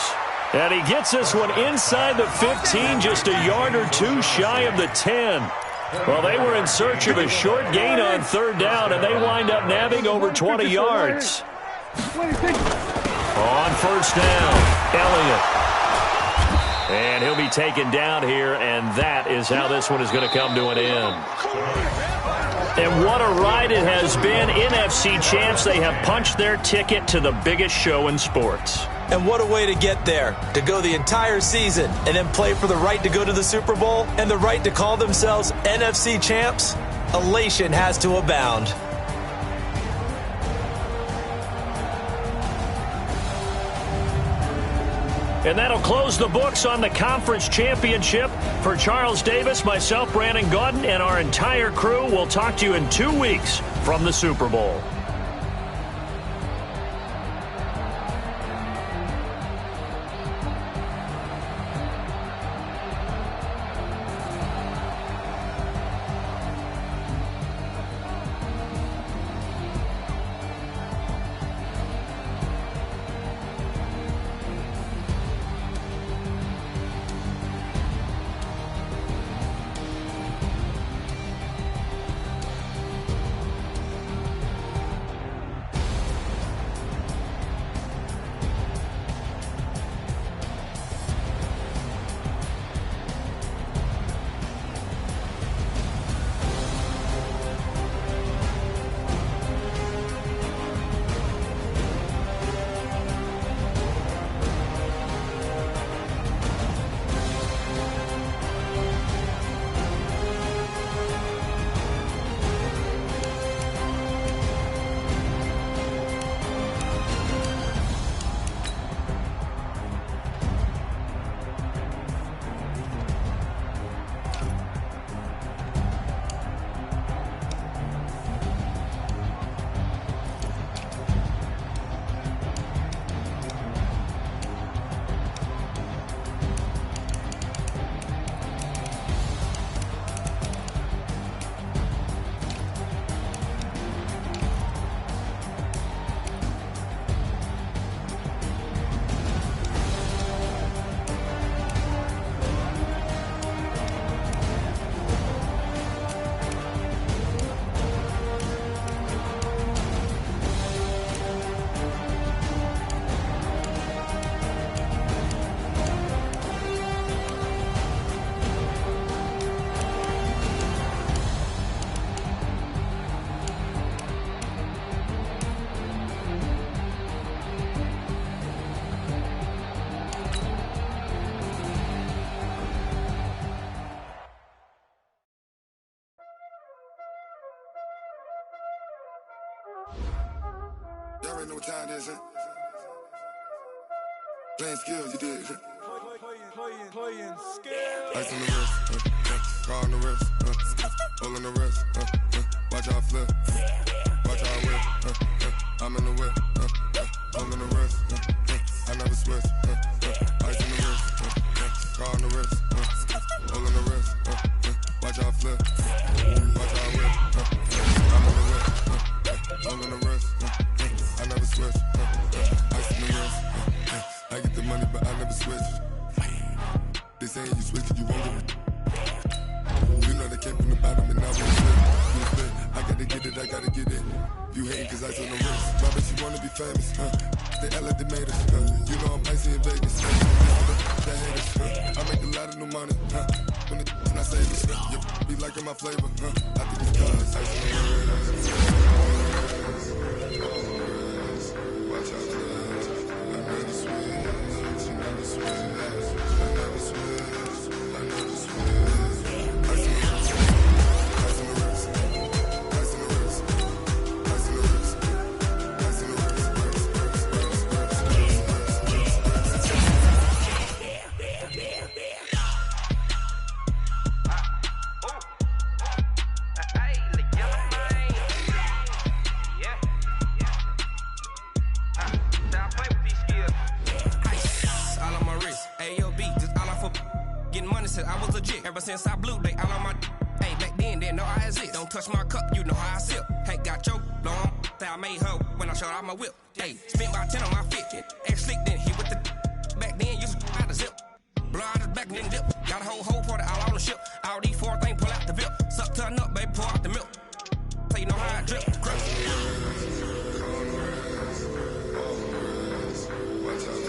And he gets this one inside the 15, just a yard or 2 shy of the 10. Well, they were in search of a short gain on 3rd down, and they wind up nabbing over 20 yards. On 1st down, Elliott. And he'll be taken down here, and that is how this one is going to come to an end. And what a ride it has been. NFC champs, they have punched their ticket to the biggest show in sports. And what a way to get there, to go the entire season and then play for the right to go to the Super Bowl and the right to call themselves NFC champs. Elation has to abound. And that'll close the books on the conference championship. For Charles Davis, myself, Brandon Gaudin, and our entire crew, we'll talk to you in 2 weeks from the Super Bowl. Y'all already know what time it is, huh? Playing skills, you did. Playing skills. Ice on the wrist, car on the wrist, hole in the wrist, watch how I flip, watch how I whip, I'm in the whip, hole in the wrist, I never switch, ice on the wrist, car on the wrist, hole in the wrist, watch how I flip, watch how I whip, I'm in the whip, hole in the wrist, I never switch, ice on the wrist, I get the money but I never switch. They saying you switch it, you won't get it. You know they came from the bottom and now we split. I gotta get it. You hating cause I on the wrist. My bitch, you wanna be famous, They act like they made us, You know I'm icy in Vegas, That haters, I make a lot of new money, When the not say this, you be liking my flavor, I think it's cause ice on the wrist. Watch out, I never switch, I never switch. Ever since I blew, they all on my hey, back then, didn't know I exist. Don't touch my cup, you know how I sip. Hey, got your long that I made her when I showed out my whip. Hey, spent about 10 on my fit. Ex slick, then hit with the back then, used to out the zip. Blow out his back, then dip. Got a whole party all on the ship. All these four things, pull out the VIP. Suck, turn up, baby, pour out the milk. So you know how I drip. Watch out,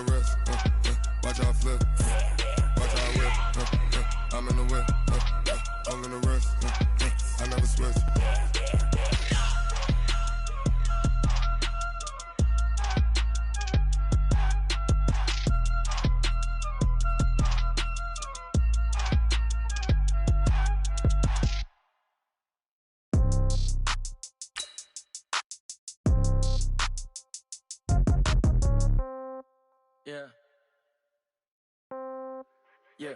the wrist, watch how I flip, watch how I whip, I'm in the whip, all in the wrist, I never switch. Yeah. Yeah.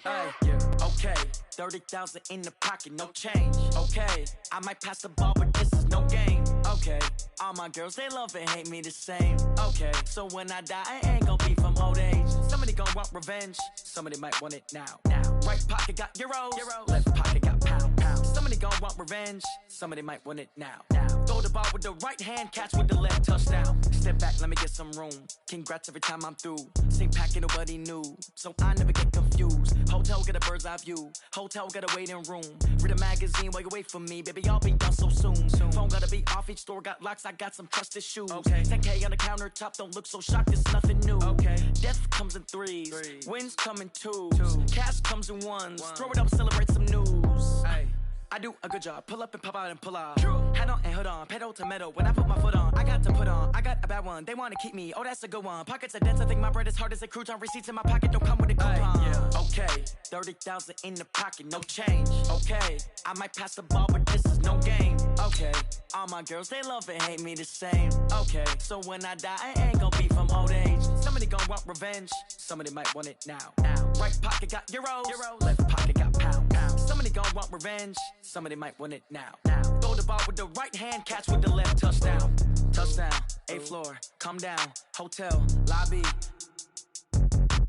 Hey, yeah. Okay. 30,000 in the pocket, no change. Okay. I might pass the ball, but this is no game. Okay. All my girls, they love and hate me the same. Okay. So when I die, I ain't gonna be from old age. Somebody gon' want revenge. Somebody might want it now. Right pocket got euros. Left pocket got pounds. Somebody gon' want revenge. Somebody might want it now. Throw the ball with the right hand, catch with the left, touchdown. Step back, let me get some room. Congrats every time I'm through. Same packet, nobody knew, so I never get confused. Hotel get a bird's eye view. Hotel got a waiting room. Read a magazine while you wait for me, baby. I'll be done so soon. Phone gotta be off, each store got locks. I got some trusted shoes. Okay. 10K on the countertop, don't look so shocked. It's nothing new. Okay. Death comes in threes. Wins come in twos. Cash comes in ones. Throw it up, celebrate some news. Ay. I do a good job. Pull up and pop out and pull out. Head on and hood on. Pedal to metal. When I put my foot on, I got to put on. I got a bad one. They want to keep me. Oh, that's a good one. Pockets are dense. I think my bread is hard as a crouton. Receipts in my pocket don't come with a coupon. Yeah. Okay. 30,000 in the pocket. No change. Okay. I might pass the ball, but this is no game. Okay. All my girls, they love and hate me the same. Okay. So when I die, I ain't gonna be from old age. Somebody gon' want revenge. Somebody might want it now. Right pocket got euros. Left pocket got pounds. Somebody gon' want revenge. Somebody might want it now. Throw the ball with the right hand, catch with the left, touchdown. Touchdown, 8th floor, come down, hotel, lobby.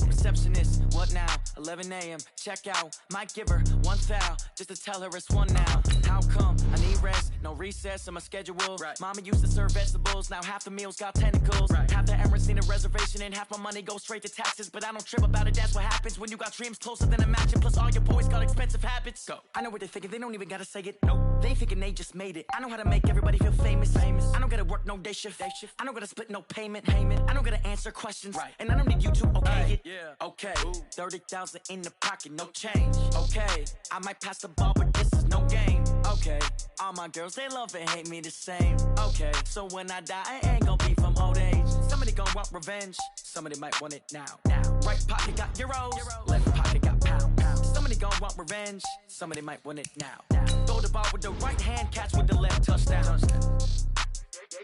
Receptionist, what now? 11 a.m., check out. Might give her one foul, just to tell her it's one now. How come? I need rest, no recess in my schedule. Right. Mama used to serve vegetables, now half the meals got tentacles. Right. Half the Emirates need a reservation and half my money goes straight to taxes. But I don't trip about it, that's what happens when you got dreams closer than a match. And plus all your boys got expensive habits. Go. I know what they're thinking, they don't even gotta say it. Nope. They thinking they just made it. I know how to make everybody feel famous. I don't gotta work no day shift. I don't gotta split no payment. I don't gotta answer questions. Right. And I don't need you to okay it. Yeah. Okay. 30,000 in the pocket, no change. Okay. I might pass the ball, but this is no game. Okay. All my girls, they love and hate me the same. Okay. So when I die, I ain't gonna be from old age. Somebody gon' want revenge. Somebody might want it now. Right pocket got euros. Left pocket got pounds. Somebody gon' want revenge. Somebody might want it now. Throw the ball with the right hand, catch with the left, touchdown.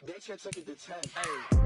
They can't take it to 10. Hey.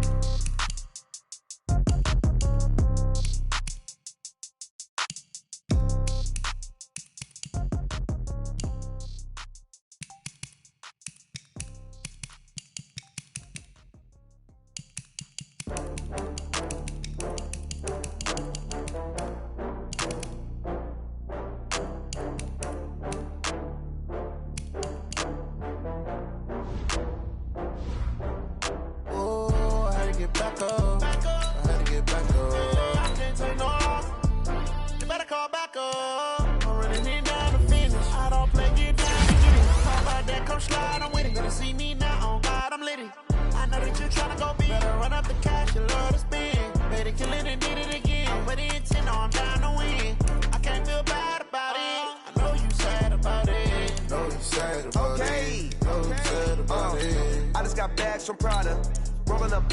From Prada, rolling up.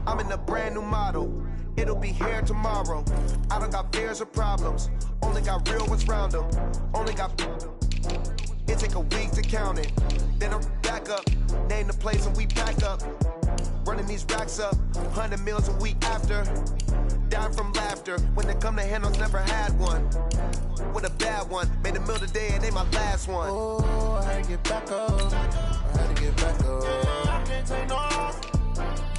I'm in a brand new model. It'll be here tomorrow. I don't got fears or problems. Only got real ones round them. Only got. It take a week to count it. Then I'm back up. Name the place and we pack up. Running these racks up. 100 meals a week after. Dying from laughter. When it come to handles, never had one. With a bad one. Made a meal today and ain't my last one. Oh, I had to get back up. I had to get back up. I can't take no loss.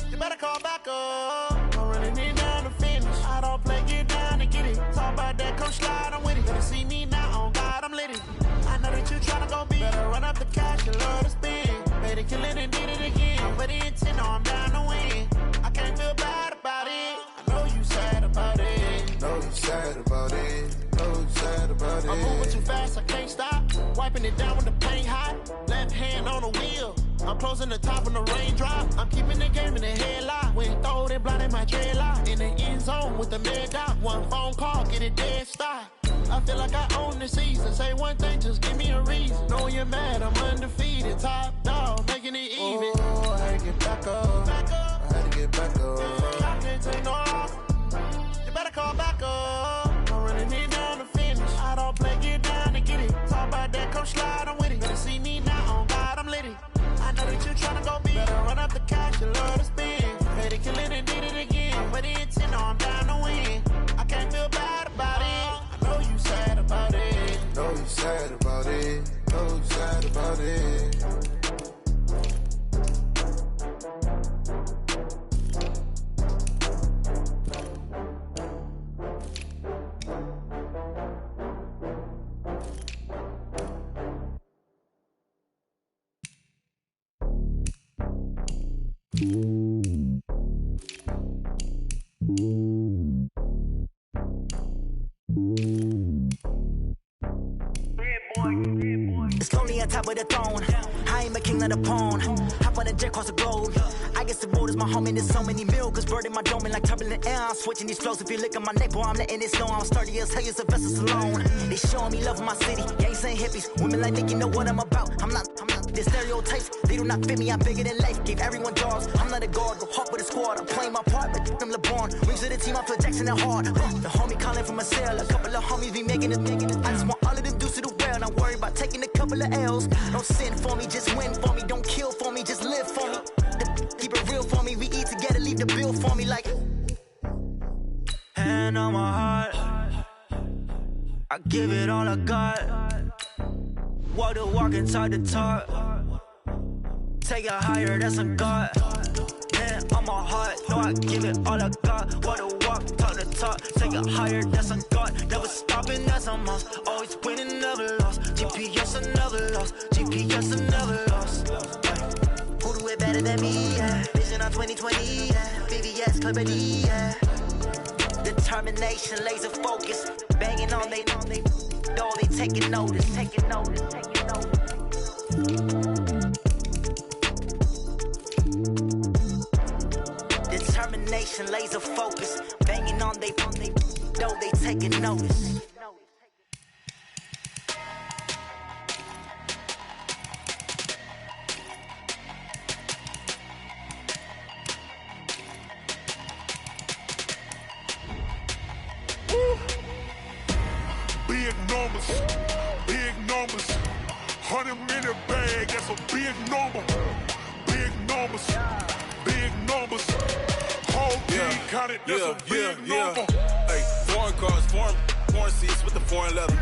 You better call back up. I'm running it down to finish. I don't play, get down to get it. Talk about that, come slide, I'm with it. Better see me now, on God, I'm lit it. I know that you tryna go big. Better run up the cash, you love to spend. Made it, kill it, and did it again. I'm with the intent, no, I'm down to win. I can't feel bad about it. I know you sad about it. Know you sad about it. Know you sad about it. I'm moving too fast, I can't stop. Wiping it down with the paint hot. Left hand on the wheel. I'm closing the top on the raindrop. I'm keeping the game in the headlock. When throwed and blinded my dreadlock. In the end zone with the mad dot. One phone call, get it dead stop. I feel like I own the season. Say one thing, just give me a reason. Knowing you're mad, I'm undefeated. Top dog, making it even. Oh, I had to get back up. I had to get back up. I can't take no off. You better call back up. I'm running it down to finish. I don't play, get down to get it. Talk about that, come slide, I'm with it. Better see me now, on God, I'm lit it. I know that you tryna go big. Better run up the cash, you love to spend. Paid to kill it and did it again. But the intent, no, I'm down to win. I can't feel bad about it. I know you sad about it. Know you sad about it. Know you sad about it. It's lonely on top of the throne. I ain't a king of the pawn. Hop on a jet across the globe. I guess the road is my home and there's so many miracles burning my dome like turbulent air. I'm switching these flows. If you look at my neck, boy, I'm letting it slow. I'm sturdy as hell, as a vessel alone. They showing me love in my city. Gangs ain't hippies. Women like think you know what I'm about. I'm not. Their stereotypes, they do not fit me. I'm bigger than life. Gave everyone jaws. I'm not a guard. Go hard with a squad. I'm playing my part, but I'm LeBron. Wings of the team, I feel Jackson and hard. The homie calling from a cell. A couple of homies be making it. I just want all of them dudes to do well. Not worry about taking a couple of L's. Don't sin for me, just win for me. Don't kill for me, just live for me. Keep it real for me. We eat together, leave the bill for me like. Hand on my heart, I give it all I got. Walk the walk inside the talk. Take it higher, that's a God. Hand on my heart, no, I give it all I got. Walk the walk, talk the talk. Take it higher, that's a God. Never stopping, that's a must. Always winning, never lost. GPS, I never lost. GPS, I never lost. Who do it better than me? Yeah. Vision on 2020, yeah. VVS, Clarity, yeah. Determination, laser focus. Banging on they door, they taking notice. Determination, laser focus. Banging on they door, they taking notice. Big numbers, 100-minute bag, that's a big number. Big numbers, whole team counted, that's a big number. Hey, foreign cars, foreign seats with the foreign leather.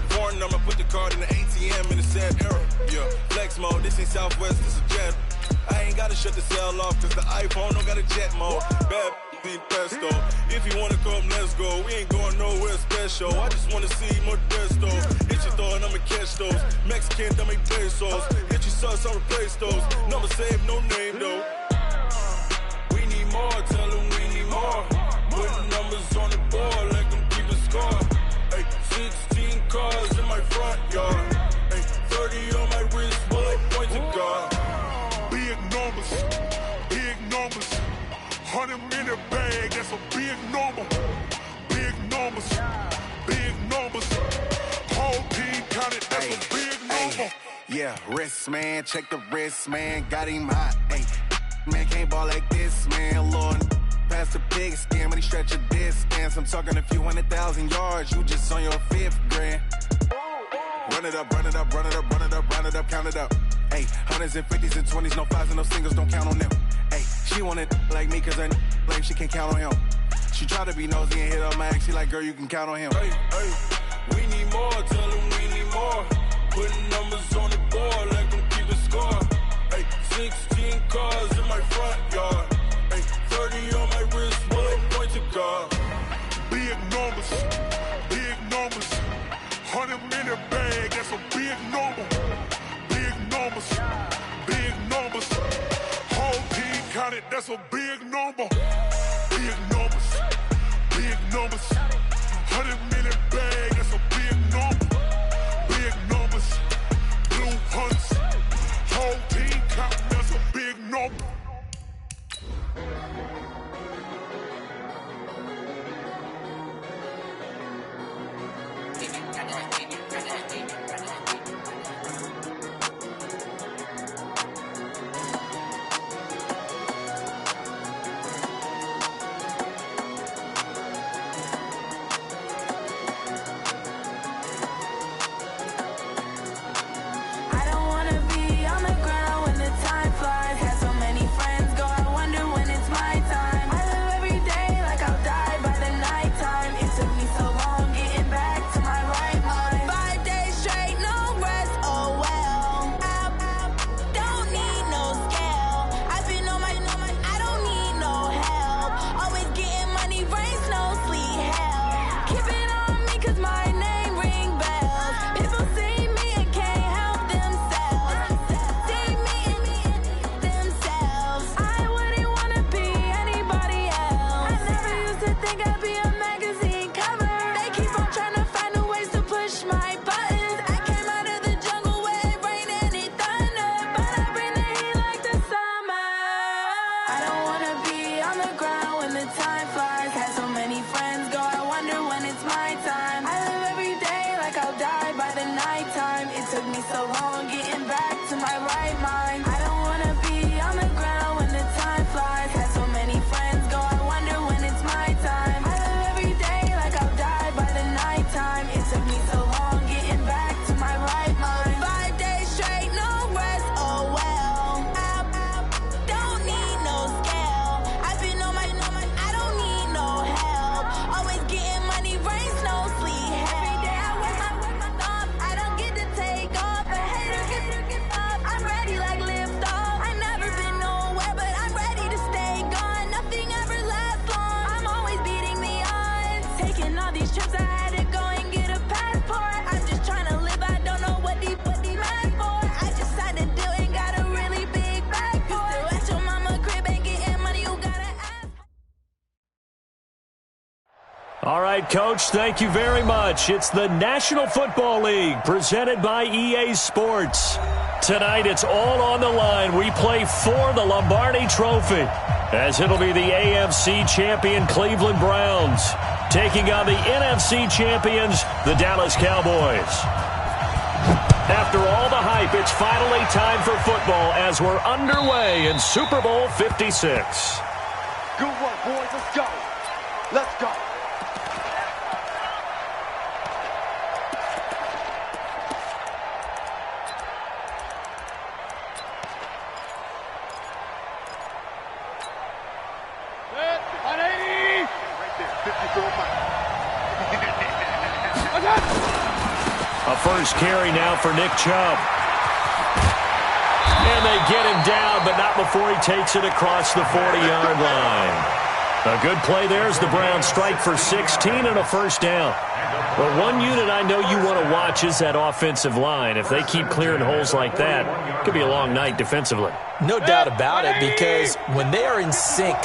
Foreign number, put the card in the ATM in the sad era. Yeah, flex mode, this ain't Southwest, this a jet. I ain't gotta shut the cell off, cause the iPhone don't got a jet mode. Bad pesto. If you wanna come, let's go. We ain't going nowhere special. I just wanna see Modesto. Hit your thought, I'ma catch those. Mexican, don't make pesos. Hit your sauce, I'll replace those. Number save, no name though. We need more, tell them we need more. Putting numbers on the board, let them keep a score. Hey, 16 cars in my front yard. Hey, 30 on my wrist, bullet point to God. Big numbers, 100-minute bag, that's a big number. Big numbers, whole team counted, that's a big number. Yeah, wrist man, check the wrist man, got him hot. Ay, man can't ball like this, man. Lord, past the pig skin, when he stretch a distance. I'm talking a few 100,000 yards, you just on your 5th grand. Run it up, count it up. Ay, hundreds and 50s and 20s, no 5s and no singles, don't count on them. Ay, she want it like me, cause her blame, she can't count on him. She try to be nosy and hit up my ex, she like, girl, you can count on him. Hey, we need more, tell them we need more. Putting numbers on the board, let them keep a score. Hey, 16 cars in my front yard. Hey, 30 on my wrist, bullet point to God. Big numbers, 100-minute bag, that's a big number. Big numbers, whole team counted, that's a big number. Big numbers, 100-minute bag, that's a big number. Big numbers, blue hunts, whole team count. All right, Coach, thank you very much. It's the National Football League presented by EA Sports. Tonight, it's all on the line. We play for the Lombardi Trophy, as it'll be the AFC champion Cleveland Browns taking on the NFC champions, the Dallas Cowboys. After all the hype, it's finally time for football as we're underway in Super Bowl 56. Good work, boys. Let's go. Let's go. A first carry now for Nick Chubb. And they get him down, but not before he takes it across the 40-yard line. A good play there as the Browns strike for 16 and a first down. But one unit I know you want to watch is that offensive line. If they keep clearing holes like that, it could be a long night defensively. No doubt about it, because when they are in sync,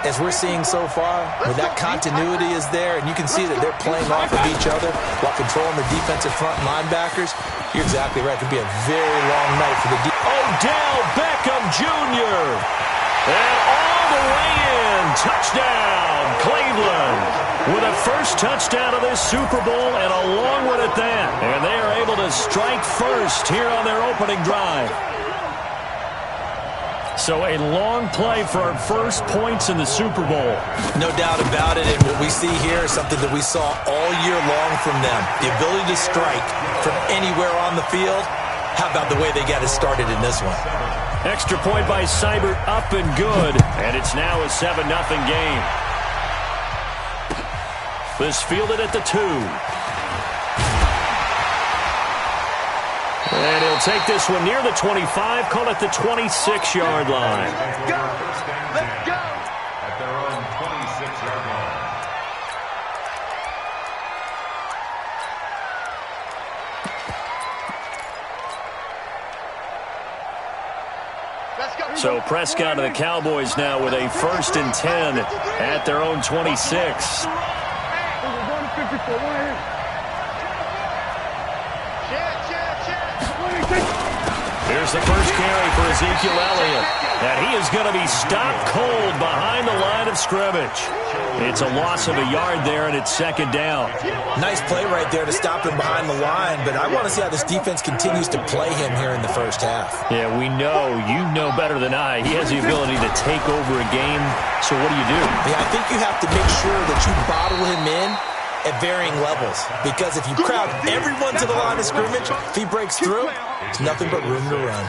as we're seeing so far, when that continuity is there, and you can see that they're playing off of each other while controlling the defensive front linebackers, you're exactly right. It could be a very long night for the defense. Odell Beckham Jr. And all the way in. Touchdown, Cleveland. With a first touchdown of this Super Bowl and a long one at that. And they are able to strike first here on their opening drive. So a long play for our first points in the Super Bowl. No doubt about it, and what we see here is something that we saw all year long from them. The ability to strike from anywhere on the field. How about the way they got it started in this one? Extra point by Seibert, up and good. And it's now a 7-0 game. This fielded at the 2. And he'll take this one near the 25, call it the 26-yard line. Let's go. Let's go. At their own 26-yard line. So Prescott and the Cowboys now with a 1st and 10 at their own 26. Here's the first carry for Ezekiel Elliott. And he is going to be stopped cold behind the line of scrimmage. It's a loss of a yard there, and it's 2nd down. Nice play right there to stop him behind the line, but I want to see how this defense continues to play him here in the first half. Yeah, we know. You know better than I. He has the ability to take over a game, so what do you do? Yeah, I think you have to make sure that you bottle him in at varying levels, because if you crowd everyone to the line of scrimmage, if he breaks through, it's nothing but room to run.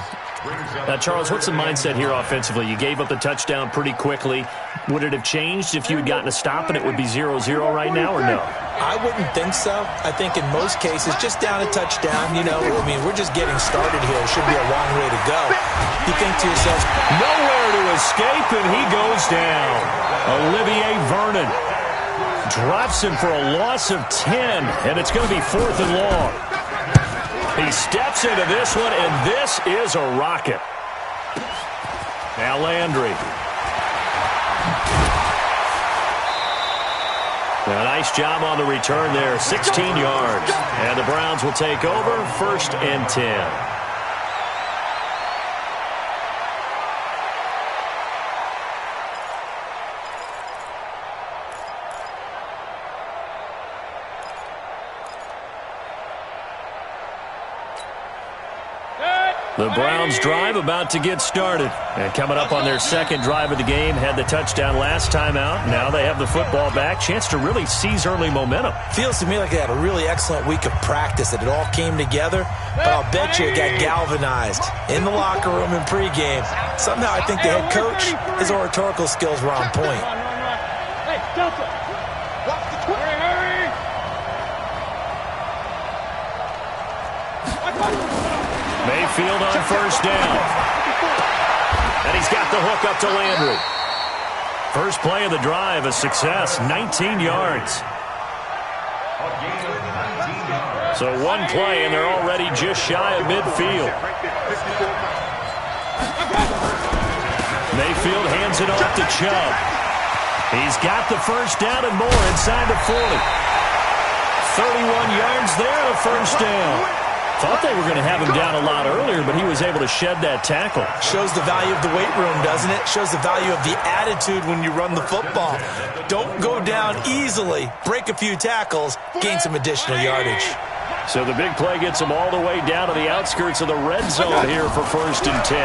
Now, Charles, what's the mindset here offensively? You gave up the touchdown pretty quickly. Would it have changed if you had gotten a stop and it would be 0-0 right now, or no? I wouldn't think so. I think in most cases, just down a touchdown, you know, I mean, we're just getting started here. It should be a long way to go. You think to yourself, nowhere to escape, and he goes down. Olivier Vernon drops him for a loss of 10, and it's going to be 4th and long. He steps into this one, and this is a rocket. Now Landry. A nice job on the return there, 16 yards. And the Browns will take over, 1st and 10. The Browns drive about to get started. And coming up on their 2nd drive of the game, had the touchdown last time out. Now they have the football back. Chance to really seize early momentum. Feels to me like they had a really excellent week of practice, that it all came together. But I'll bet you it got galvanized in the locker room in pregame. Somehow I think the head coach, his oratorical skills were on point. Hey, Delta, watch the twin. Hurry. Mayfield on 1st down. And he's got the hook up to Landry. First play of the drive, a success, 19 yards. So one play, and they're already just shy of midfield. Mayfield hands it off to Chubb. He's got the first down and more inside the 40. 31 yards there, a first down. Thought they were going to have him down a lot earlier, but he was able to shed that tackle. Shows the value of the weight room, doesn't it? Shows the value of the attitude when you run the football. Don't go down easily. Break a few tackles. Gain some additional yardage. So the big play gets him all the way down to the outskirts of the red zone here for 1st and 10.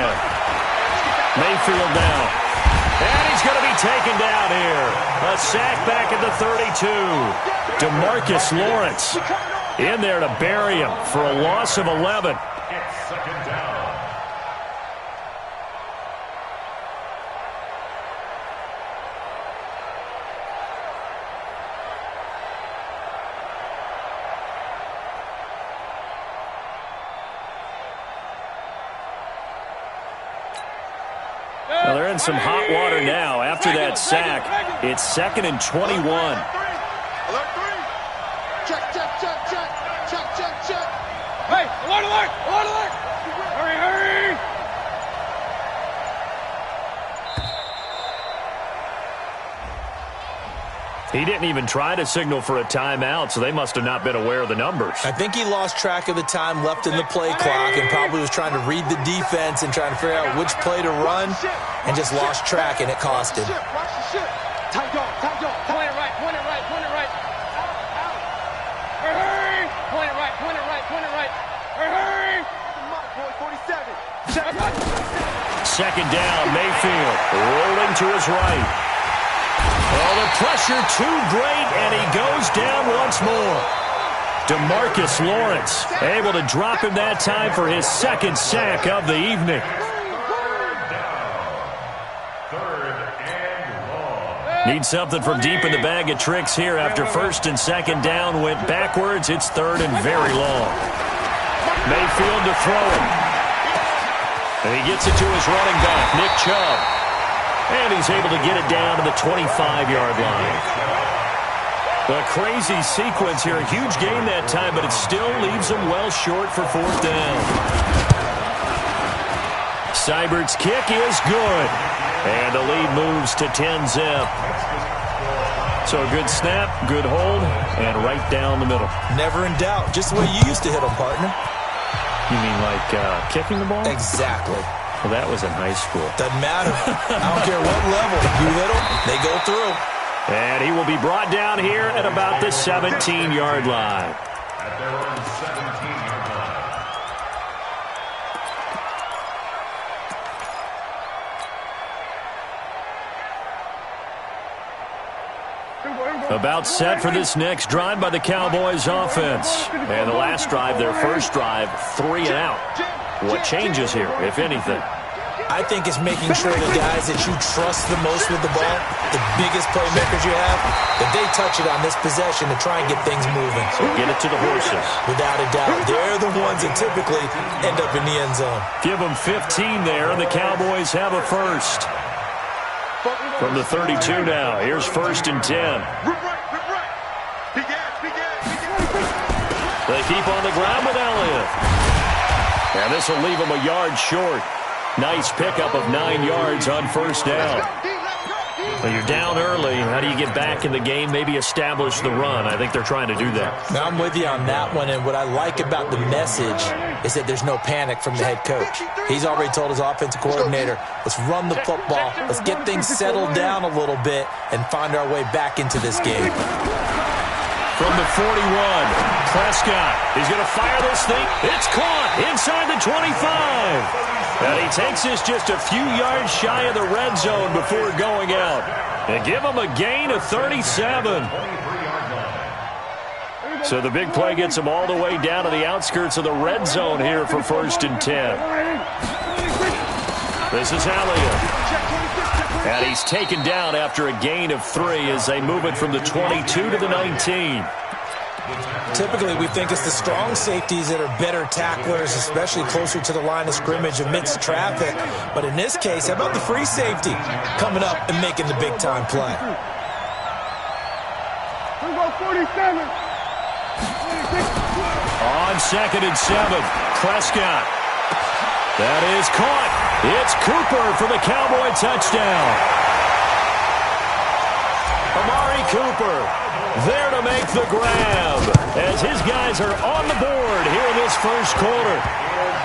Mayfield down. And he's going to be taken down here. A sack back at the 32. DeMarcus Lawrence in there to bury him for a loss of 11. It's 2nd down. Well, they're in some hot water now. After that sack, it's 2nd and 21. Alert 3. Check. Hey, alert. Hurry. He didn't even try to signal for a timeout, so they must have not been aware of the numbers. I think he lost track of the time left in the play clock and probably was trying to read the defense and trying to figure out which play to run and just lost track, and it cost him. Tight dog. Point it right. Hurry. Point it right. Hurry. Come on, boy, 47. 2nd down, Mayfield rolling to his right. Oh, the pressure too great, and he goes down once more. DeMarcus Lawrence able to drop him that time for his 2nd sack of the evening. 3rd and long. Need something from deep in the bag of tricks here after 1st and 2nd down went backwards. It's 3rd and very long. Mayfield to throw it. And he gets it to his running back, Nick Chubb. And he's able to get it down to the 25-yard line. A crazy sequence here. A huge gain that time, but it still leaves them well short for 4th down. Seibert's kick is good. And the lead moves to 10-zip. So a good snap, good hold, and right down the middle. Never in doubt. Just the way you used to hit them, partner. You mean like kicking the ball? Exactly. Well, that was in high school. Doesn't matter. I don't care what level. You hit them, they go through. And he will be brought down here at about the 17-yard line. At their own 17-yard line. About set for this next drive by the Cowboys offense. And the last drive, their first drive, 3 and out. What changes here, if anything? I think it's making sure the guys that you trust the most with the ball, the biggest playmakers you have, that they touch it on this possession to try and get things moving. So get it to the horses. Without a doubt. They're the ones that typically end up in the end zone. Give them 15 there, and the Cowboys have a first. From the 32 now, here's 1st and 10. They keep on the ground with Elliott. And this will leave them a yard short. Nice pickup of 9 yards on 1st down. Well, you're down early. How do you get back in the game? Maybe establish the run. I think they're trying to do that. Now, I'm with you on that one, and what I like about the message is that there's no panic from the head coach. He's already told his offensive coordinator, let's run the football, let's get things settled down a little bit, and find our way back into this game. From the 41, Prescott. He's going to fire this thing. It's caught inside the 25. And he takes this just a few yards shy of the red zone before going out. And give him a gain of 37. So the big play gets him all the way down to the outskirts of the red zone here for 1st and 10. This is Elliott. And he's taken down after a gain of 3 as they move it from the 22 to the 19. Typically, we think it's the strong safeties that are better tacklers, especially closer to the line of scrimmage amidst traffic. But in this case, how about the free safety coming up and making the big-time play? On 2nd and 7, Prescott. That is caught. It's Cooper for the Cowboy touchdown. Cooper there to make the grab as his guys are on the board here in this first quarter.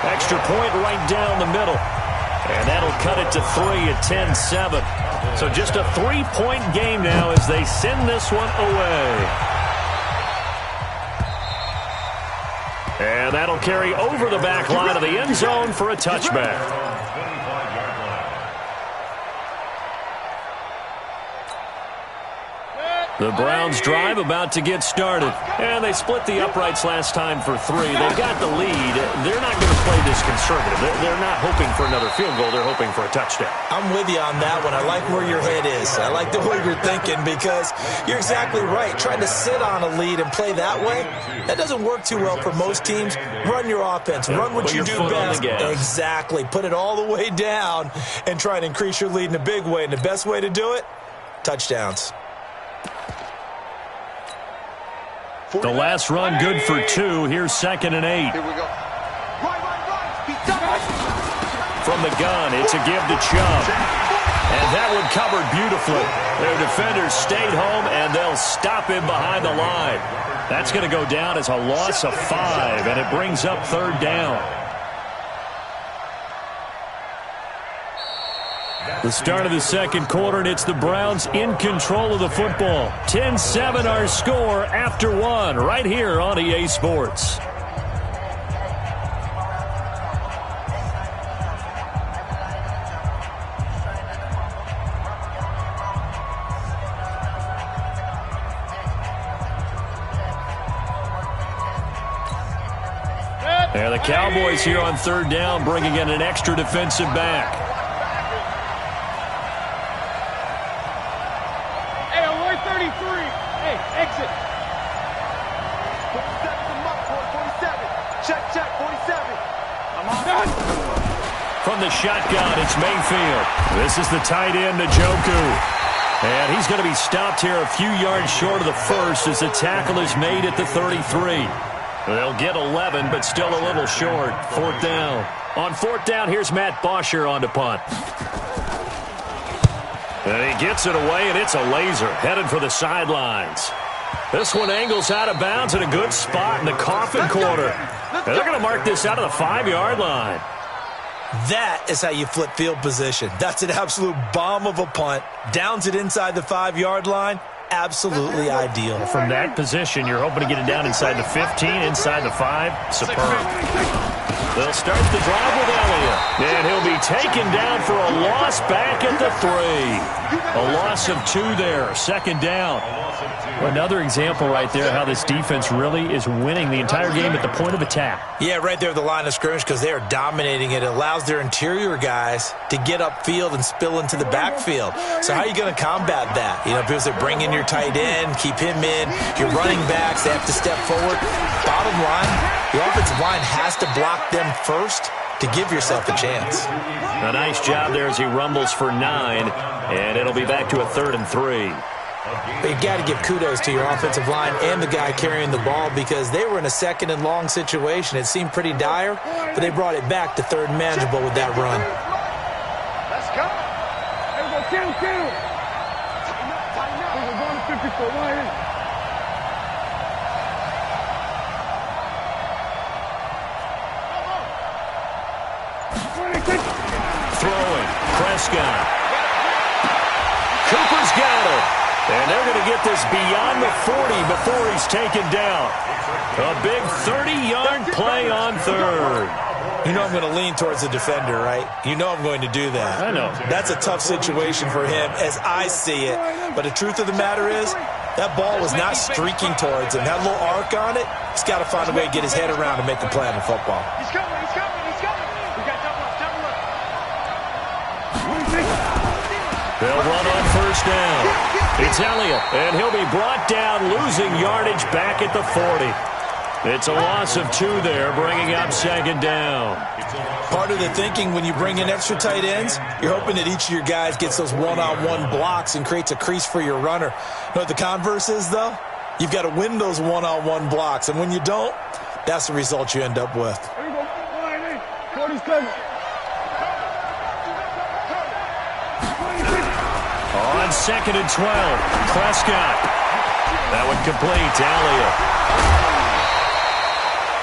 Extra point right down the middle. And that'll cut it to 3 at 10-7. So just a 3-point game now as they send this one away. And that'll carry over the back line of the end zone for a touchback. The Browns drive about to get started. And they split the uprights last time for 3. They've got the lead. They're not going to play this conservative. They're not hoping for another field goal. They're hoping for a touchdown. I'm with you on that one. I like where your head is. I like the way you're thinking because you're exactly right. Trying to sit on a lead and play that way, that doesn't work too well for most teams. Run your offense. Run what you do best. Exactly. Put it all the way down and try and increase your lead in a big way. And the best way to do it, touchdowns. The last run good for 2. Here's 2nd and 8. Here we go. From the gun, it's a give to Chubb. And that one covered beautifully. Their defenders stayed home, and they'll stop him behind the line. That's going to go down as a loss of 5, and it brings up 3rd down. The start of the second quarter, and it's the Browns in control of the football. 10-7 our score after 1 right here on EA Sports. And the Cowboys here on 3rd down, bringing in an extra defensive back. Exit. 47. Check, 47. I'm on. From the shotgun, it's Mayfield. This is the tight end, Njoku. And he's going to be stopped here a few yards short of the first as the tackle is made at the 33. They'll get 11, but still a little short. 4th down. On 4th down, here's Matt Bosher on to punt. And he gets it away, and it's a laser headed for the sidelines. This one angles out of bounds in a good spot in the coffin corner. And they're going to mark this out of the 5-yard line. That is how you flip field position. That's an absolute bomb of a punt. Downs it inside the 5-yard line. Absolutely ideal. From that position, you're hoping to get it down inside the 15, inside the 5. Superb. They'll start the drive with Elliott. And he'll be taken down for a loss back at the 3. A loss of 2 there. 2nd down. Another example right there how this defense really is winning the entire game at the point of attack. Yeah, right there at the line of scrimmage because they are dominating it. It allows their interior guys to get upfield and spill into the backfield. So how are you going to combat that? You know, because they bring in your tight end, keep him in. Your running backs, they have to step forward. Bottom line, the offensive line has to block them first to give yourself a chance. A nice job there as he rumbles for 9, and it'll be back to a 3rd and 3. But you got to give kudos to your offensive line and the guy carrying the ball because they were in a 2nd and long situation. It seemed pretty dire, but they brought it back to 3rd and manageable with that run. Let's go. There we go. Count. Tighten up. We're going to 50 for 1. Throwing. Prescott. Cooper's got it. And they're going to get this beyond the 40 before he's taken down. A big 30-yard play on 3rd. You know I'm going to lean towards the defender, right? You know I'm going to do that. I know. That's a tough situation for him as I see it. But the truth of the matter is, that ball was not streaking towards him. That little arc on it, he's got to find a way to get his head around and make the play on the football. He's coming. We got double up. They'll run on 1st down. It's Elliott, and he'll be brought down, losing yardage back at the 40. It's a loss of 2 there, bringing up 2nd down. Part of the thinking when you bring in extra tight ends, you're hoping that each of your guys gets those one-on-one blocks and creates a crease for your runner. You know what the converse is, though? You've got to win those one-on-one blocks, and when you don't, that's the result you end up with. Here we go. 40's coming. On on 2nd and 12. Prescott. That one complete to Elliott.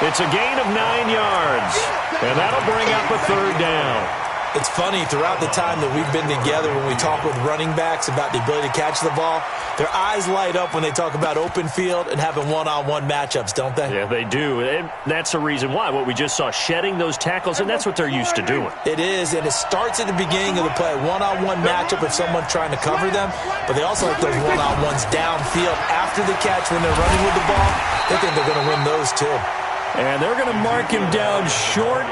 It's a gain of 9 yards, and that'll bring up a 3rd down. It's funny, throughout the time that we've been together, when we talk with running backs about the ability to catch the ball, their eyes light up when they talk about open field and having one-on-one matchups, don't they? Yeah, they do. And that's the reason why. What we just saw, shedding those tackles, and that's what they're used to doing. It is, and it starts at the beginning of the play. One-on-one matchup if someone's trying to cover them, but they also like those one-on-ones downfield after the catch when they're running with the ball. They think they're going to win those, too. And they're going to mark him down short,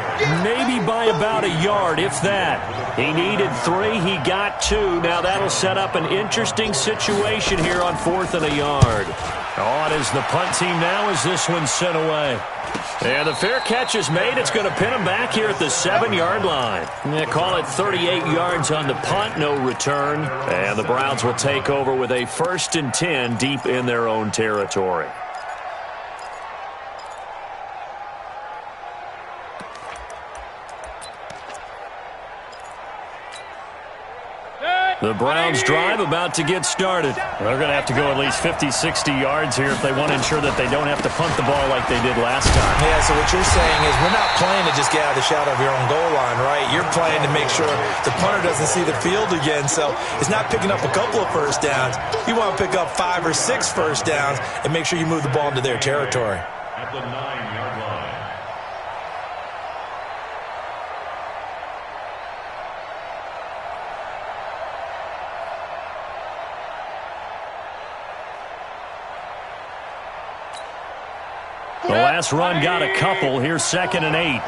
maybe by about a yard, if that. He needed 3. He got 2. Now that'll set up an interesting situation here on 4th and a yard. On is the punt team now as this one's sent away. And the fair catch is made. It's going to pin him back here at the 7-yard line. They call it 38 yards on the punt, no return. And the Browns will take over with a 1st and 10 deep in their own territory. The Browns drive about to get started. They're going to have to go at least 50, 60 yards here if they want to ensure that they don't have to punt the ball like they did last time. Yeah, so what you're saying is we're not playing to just get out of the shadow of your own goal line, right? You're playing to make sure the punter doesn't see the field again. So it's not picking up a couple of first downs. You want to pick up 5 or 6 first downs and make sure you move the ball into their territory. At the 9-yard line. The last run got a couple. Here's 2nd and 8.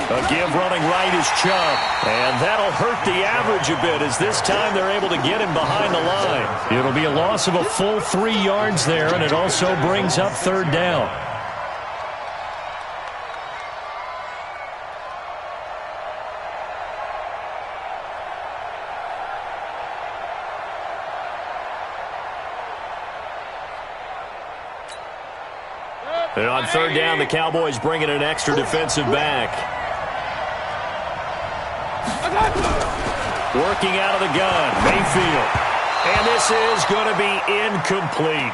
A give running right is Chubb. And that'll hurt the average a bit as this time they're able to get him behind the line. It'll be a loss of a full 3 yards there, and it also brings up 3rd down. And on 3rd down, the Cowboys bring in an extra defensive back. Working out of the gun, Mayfield. And this is going to be incomplete.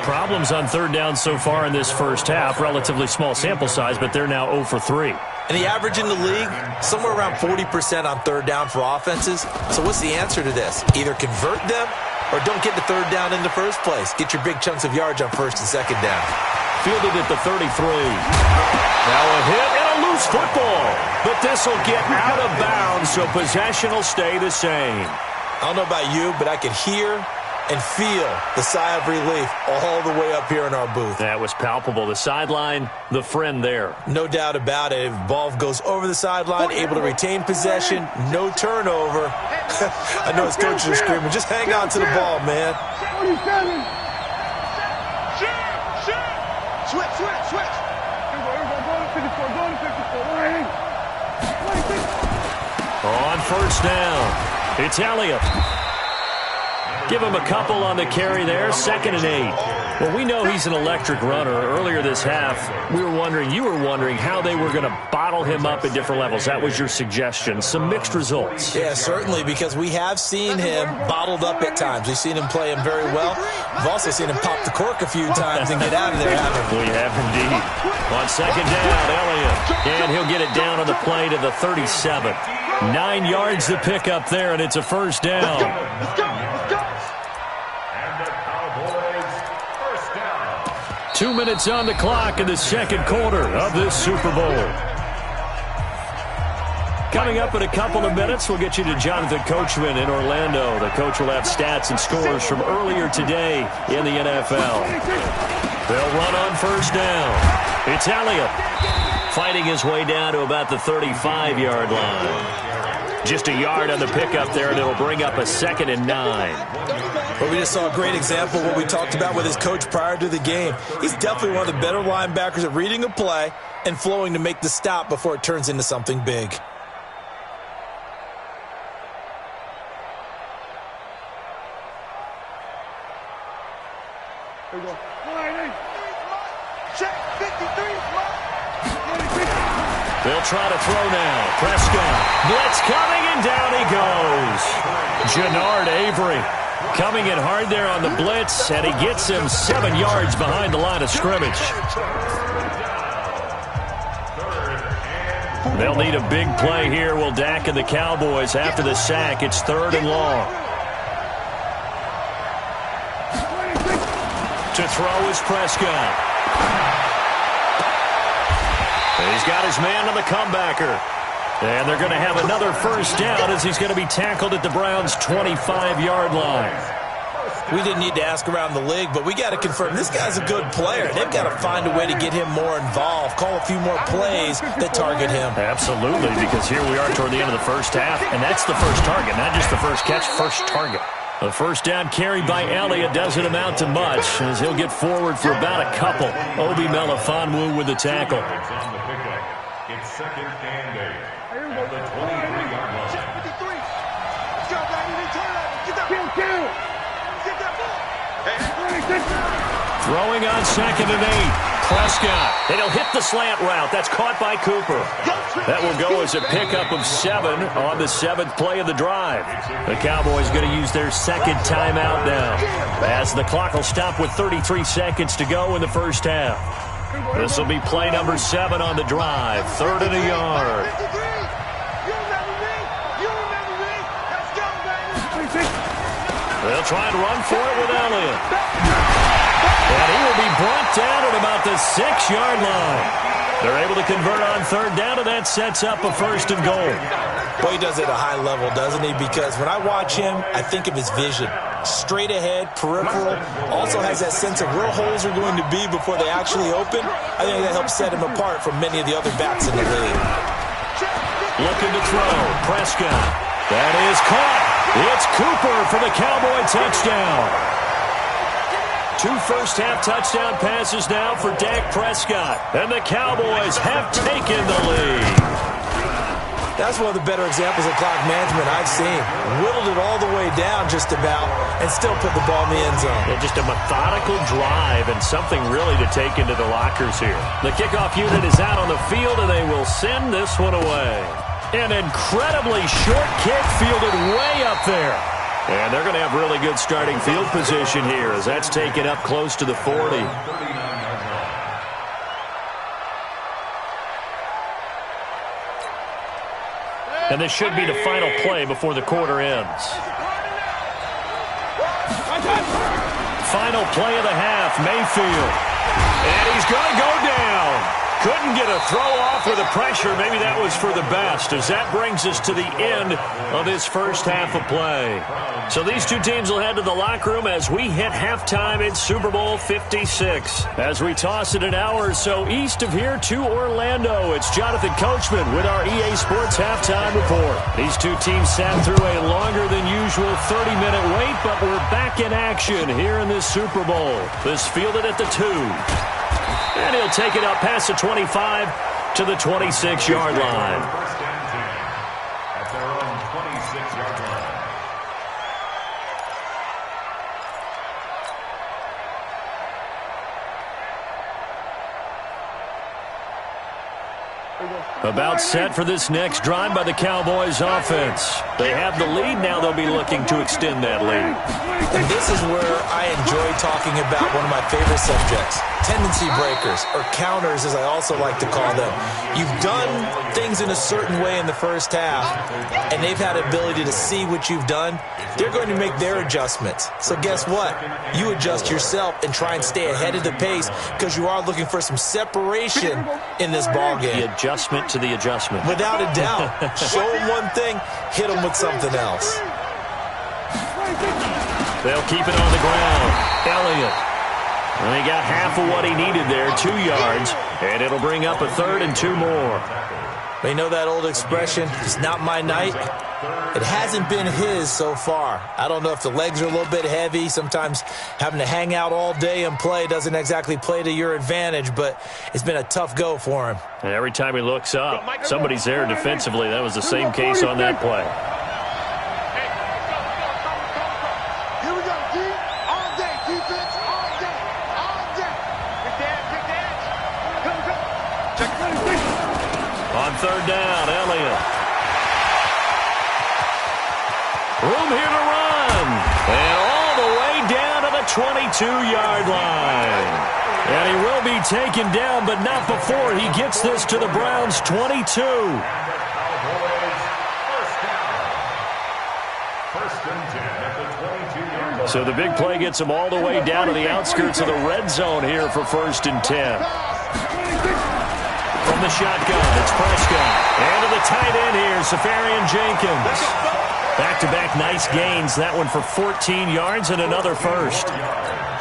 Problems on 3rd down so far in this first half. Relatively small sample size, but they're now 0 for 3. And the average in the league, somewhere around 40% on 3rd down for offenses. So what's the answer to this? Either convert them or don't get the 3rd down in the first place. Get your big chunks of yards on 1st and 2nd down. Fielded at the 33. Now a hit and a loose football. But this will get out of bounds, so possession will stay the same. I don't know about you, but I could hear and feel the sigh of relief all the way up here in our booth. That was palpable. The sideline, the friend there. No doubt about it. If the ball goes over the sideline, able to retain possession, no turnover. I know his coaches are screaming, just hang on to the ball, man. Switch. On 1st down, it's Elliott. Give him a couple on the carry there, 2nd and 8. Well, we know he's an electric runner. Earlier this half, you were wondering how they were going to bottle him up at different levels. That was your suggestion. Some mixed results. Yeah, certainly, because we have seen him bottled up at times. We've seen him play him very well. We've also seen him pop the cork a few times and get out of there, haven't we? We have indeed. On 2nd down, Elliott. And he'll get it down on the play to the 37. 9 yards to pick up there, and it's a 1st down. Let's go. And the Cowboys, 1st down. 2 minutes on the clock in the 2nd quarter of this Super Bowl. Coming up in a couple of minutes, we'll get you to Jonathan Coachman in Orlando. The coach will have stats and scores from earlier today in the NFL. They'll run on 1st down. It's Elliott fighting his way down to about the 35-yard line. Just a yard on the pickup there, and it'll bring up a 2nd and 9. But we just saw a great example of what we talked about with his coach prior to the game. He's definitely one of the better linebackers at reading a play and flowing to make the stop before it turns into something big. Here we go. Check 53. They'll try to throw now. Prescott. Blitz coming, and down he goes. Jannard Avery coming in hard there on the blitz, and he gets him 7 yards behind the line of scrimmage. They'll need a big play here, will Dak and the Cowboys. After the sack, it's 3rd and long. To throw is Prescott. He's got his man on the comebacker. And they're going to have another first down as he's going to be tackled at the Browns' 25-yard line. We didn't need to ask around the league, but we got to confirm this guy's a good player. They've got to find a way to get him more involved, call a few more plays that target him. Absolutely, because here we are toward the end of the first half, and that's the first target, not just the first catch, first target. The first down carried by Elliott doesn't amount to much, as he'll get forward for about a couple. Obi Melifonwu with the tackle. It's 2nd and 8 at the 23-yard line. 53. Let's go, baby. Return it. Get that ball. Get that ball. Throwing on 2nd and 8. Prescott. And he'll hit the slant route. That's caught by Cooper. That will go as a pickup of 7 on the 7th play of the drive. The Cowboys going to use their 2nd timeout now, as the clock will stop with 33 seconds to go in the first half. This will be play number 7 on the drive. 3rd and a yard. They'll try and run for it with Elliott. And he will be brought down at about the 6-yard line. They're able to convert on 3rd down, and that sets up a 1st and goal. Well, he does it at a high level, doesn't he? Because when I watch him, I think of his vision. Straight ahead, peripheral, also has that sense of where holes are going to be before they actually open. I think that helps set him apart from many of the other backs in the league. Looking to throw. Prescott. That is caught. It's Cooper for the Cowboy touchdown. 2 first-half touchdown passes now for Dak Prescott. And the Cowboys have taken the lead. That's one of the better examples of clock management I've seen. Whittled it all the way down just about and still put the ball in the end zone. Yeah, just a methodical drive and something really to take into the lockers here. The kickoff unit is out on the field, and they will send this one away. An incredibly short kick fielded way up there. And they're going to have really good starting field position here as that's taken up close to the 40. And this should be the final play before the quarter ends. Final play of the half, Mayfield. And he's going to go down. Couldn't get a throw off with the pressure. Maybe that was for the best, as that brings us to the end of this first half of play. So these two teams will head to the locker room as we hit halftime in Super Bowl 56. As we toss it an hour or so east of here to Orlando, it's Jonathan Coachman with our EA Sports Halftime Report. These two teams sat through a longer than usual 30-minute wait, but we're back in action here in this Super Bowl. This fielded at the 2. And he'll take it up past the 25 to the 26-yard line. First and 10 at their own 26-yard line. About set for this next drive by the Cowboys offense. They have the lead. Now they'll be looking to extend that lead. And this is where I enjoy talking about one of my favorite subjects, tendency breakers, or counters as I also like to call them. You've done things in a certain way in the first half, and they've had the ability to see what you've done. They're going to make their adjustments. So guess what? You adjust yourself and try and stay ahead of the pace because you are looking for some separation in this ballgame. The adjustment to the adjustment. Without a doubt. Show them one thing, hit them with something else. They'll keep it on the ground. Elliott. And he got half of what he needed there, 2 yards, and it'll bring up a 3rd and 2 more. You know that old expression, it's not my night? It hasn't been his so far. I don't know if the legs are a little bit heavy. Sometimes having to hang out all day and play doesn't exactly play to your advantage, but it's been a tough go for him. And every time he looks up, somebody's there defensively. That was the same case on that play. Here we go, D. All day, defense, all day, all day. Big dad, big dad. Come. On third down. Elliott. Room here to run. And all the way down to the 22-yard line. And he will be taken down, but not before he gets this to the Browns' 22. So the big play gets him all the way down to the outskirts of the red zone here for 1st and 10. From the shotgun, it's Prescott. And to the tight end here, Safarian Jenkins. Back-to-back nice gains. That one for 14 yards and another first.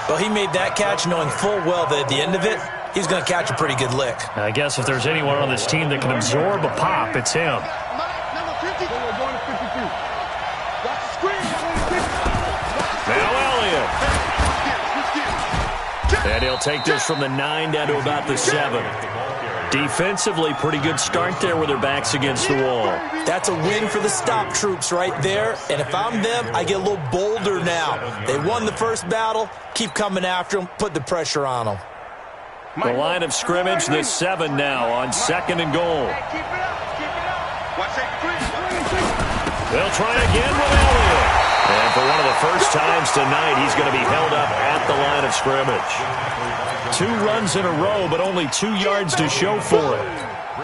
Well, he made that catch knowing full well that at the end of it, he's going to catch a pretty good lick. I guess if there's anyone on this team that can absorb a pop, it's him. Now Elliott. And he'll take this from the 9 down to about the 7. Defensively, pretty good start there with their backs against the wall. That's a win for the stop troops right there. And if I'm them, I get a little bolder now. They won the first battle. Keep coming after them. Put the pressure on them. The line of scrimmage, the 7 now on 2nd and goal. They'll try again with Elliott. And for one of the first times tonight, he's going to be held up at the line of scrimmage. 2 runs in a row, but only 2 yards to show for it.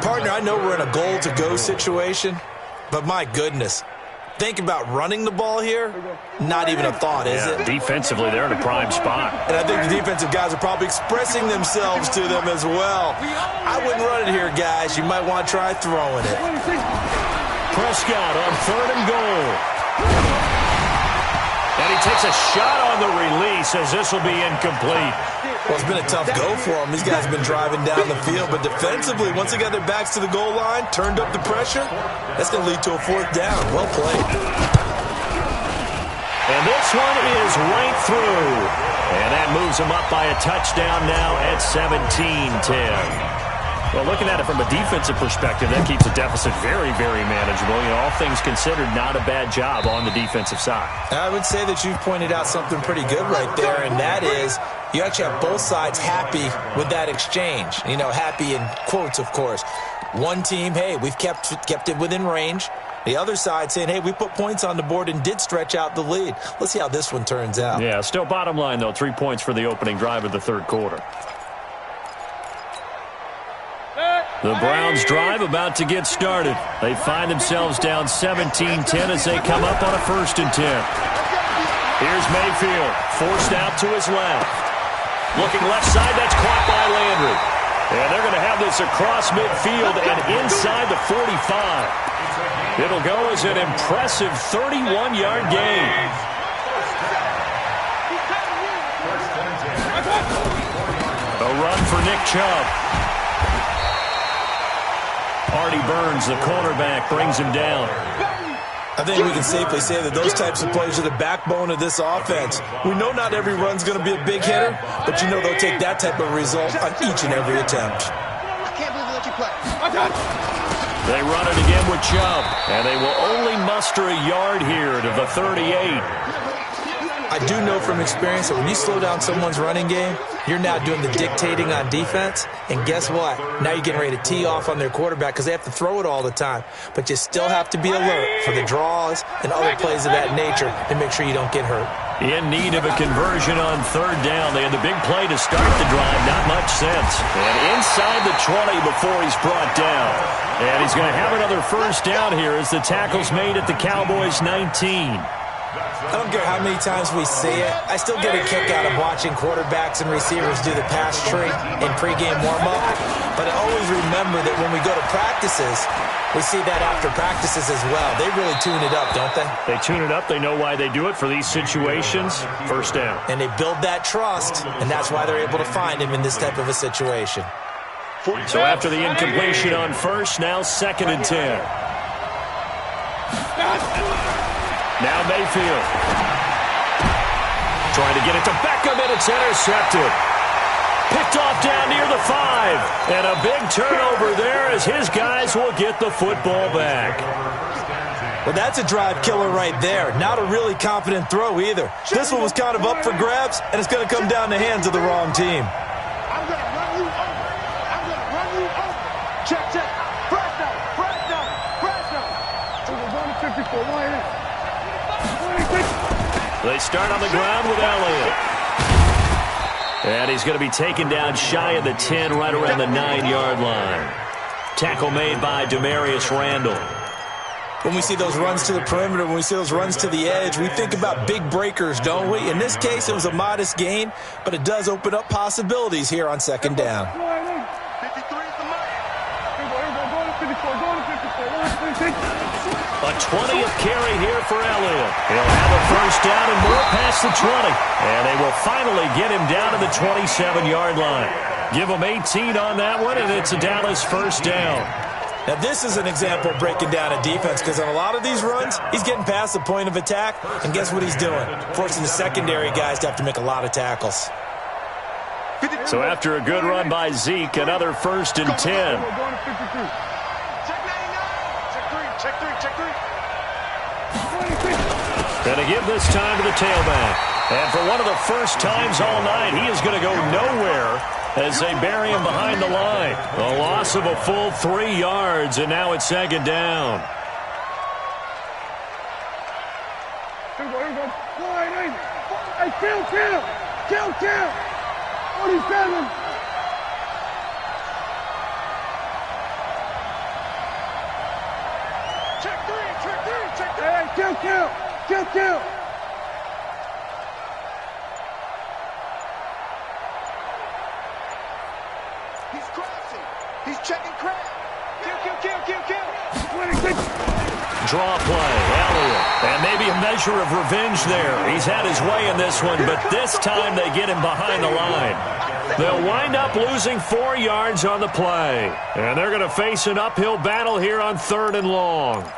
Partner, I know we're in a goal-to-go situation, but my goodness. Think about running the ball here. Not even a thought, is it? Defensively, they're in a prime spot. And I think the defensive guys are probably expressing themselves to them as well. I wouldn't run it here, guys. You might want to try throwing it. Prescott on 3rd and goal. And he takes a shot on the release as this will be incomplete. Well, it's been a tough go for them. These guys have been driving down the field, but defensively, once they got their backs to the goal line, turned up the pressure, that's going to lead to a 4th down. Well played. And this one is right through. And that moves them up by a touchdown now at 17-10. Well, looking at it from a defensive perspective, that keeps the deficit very, very manageable. You know, all things considered, not a bad job on the defensive side. I would say that you've pointed out something pretty good right there, and that is you actually have both sides happy with that exchange. You know, happy in quotes, of course. One team, hey, we've kept it within range. The other side saying, hey, we put points on the board and did stretch out the lead. Let's see how this one turns out. Yeah, still bottom line, though, 3 points for the opening drive of the 3rd quarter. The Browns drive about to get started. They find themselves down 17-10 as they come up on a 1st and 10. Here's Mayfield, forced out to his left. Looking left side, that's caught by Landry. And they're going to have this across midfield and inside the 45. It'll go as an impressive 31-yard gain. A run for Nick Chubb. Artie Burns, the cornerback, brings him down. I think we can safely say that those types of plays are the backbone of this offense. We know not every run's going to be a big hitter, but you know they'll take that type of result on each and every attempt. I can't believe they let you play. They run it again with Chubb, and they will only muster a yard here to the 38. I do know from experience that when you slow down someone's running game, you're now doing the dictating on defense. And guess what? Now you're getting ready to tee off on their quarterback because they have to throw it all the time. But you still have to be alert for the draws and other plays of that nature to make sure you don't get hurt. In need of a conversion on 3rd down. They had the big play to start the drive. Not much sense. And inside the 20 before he's brought down. And he's going to have another 1st down here as the tackle's made at the Cowboys' 19. I don't care how many times we see it. I still get a kick out of watching quarterbacks and receivers do the pass tree in pregame warm-up. But I always remember that when we go to practices, we see that after practices as well. They really tune it up, don't they? They tune it up. They know why they do it for these situations. 1st down. And they build that trust, and that's why they're able to find him in this type of a situation. So after the incompletion on 1st, now 2nd and 10. Now Mayfield. Trying to get it to Beckham, and it's intercepted. Picked off down near the 5. And a big turnover there as his guys will get the football back. Well, that's a drive killer right there. Not a really confident throw either. This one was kind of up for grabs, and it's going to come down the hands of the wrong team. I'm going to run you over. I'm going to run you over. Check, check. First down. They start on the ground with Elliott. And he's going to be taken down shy of the 10, right around the 9-yard line. Tackle made by Demarius Randall. When we see those runs to the perimeter, when we see those runs to the edge, we think about big breakers, don't we? In this case, it was a modest gain, but it does open up possibilities here on second down. A 20th carry here for Elliott. He'll have a first down and more past the 20. And they will finally get him down to the 27-yard line. Give him 18 on that one, and it's a Dallas first down. Now, this is an example of breaking down a defense, because on a lot of these runs, he's getting past the point of attack, and guess what he's doing? Forcing the secondary guys to have to make a lot of tackles. So after a good run by Zeke, another first and 10. Going to give this time to the tailback. And for one of the first times all night, he is going to go nowhere as they bury him behind the line. A loss of a full 3 yards, and now it's second down. Here we go. Hey, kill. 47. Check three. Hey, kill. He's crossing. He's checking crab. Kill. 26. Draw play, Elliott. And maybe a measure of revenge there. He's had his way in this one, but this time they get him behind the line. They'll wind up losing 4 yards on the play. And they're going to face an uphill battle here on 3rd and long.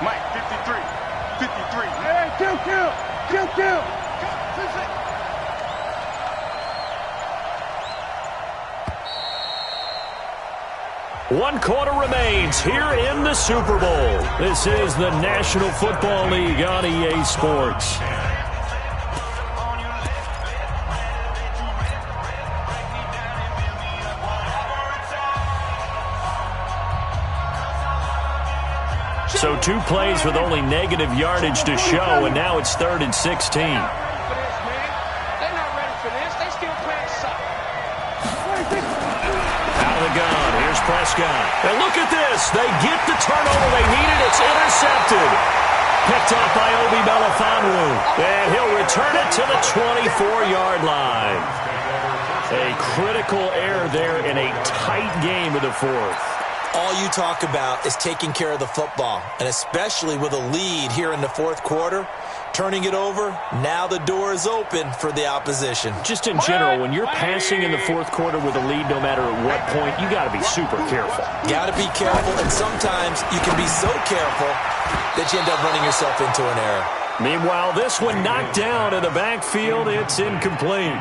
Mike, 53. Hey, kill. 1 quarter remains here in the Super Bowl. This is the National Football League on EA Sports. So 2 plays with only negative yardage to show, and now it's 3rd and 16. They're not ready for this. They still playing soccer. Out of the gun, here's Prescott. And look at this. They get the turnover they needed. It's intercepted. Picked up by Obi Melifonwu. And he'll return it to the 24-yard line. A critical error there in a tight game of the 4th. All you talk about is taking care of the football, and especially with a lead here in the 4th quarter, turning it over, now the door is open for the opposition. Just in general, when you're passing in the 4th quarter with a lead, no matter at what point, you got to be super careful. Got to be careful, and sometimes you can be so careful that you end up running yourself into an error. Meanwhile, this one knocked down in the backfield. It's incomplete.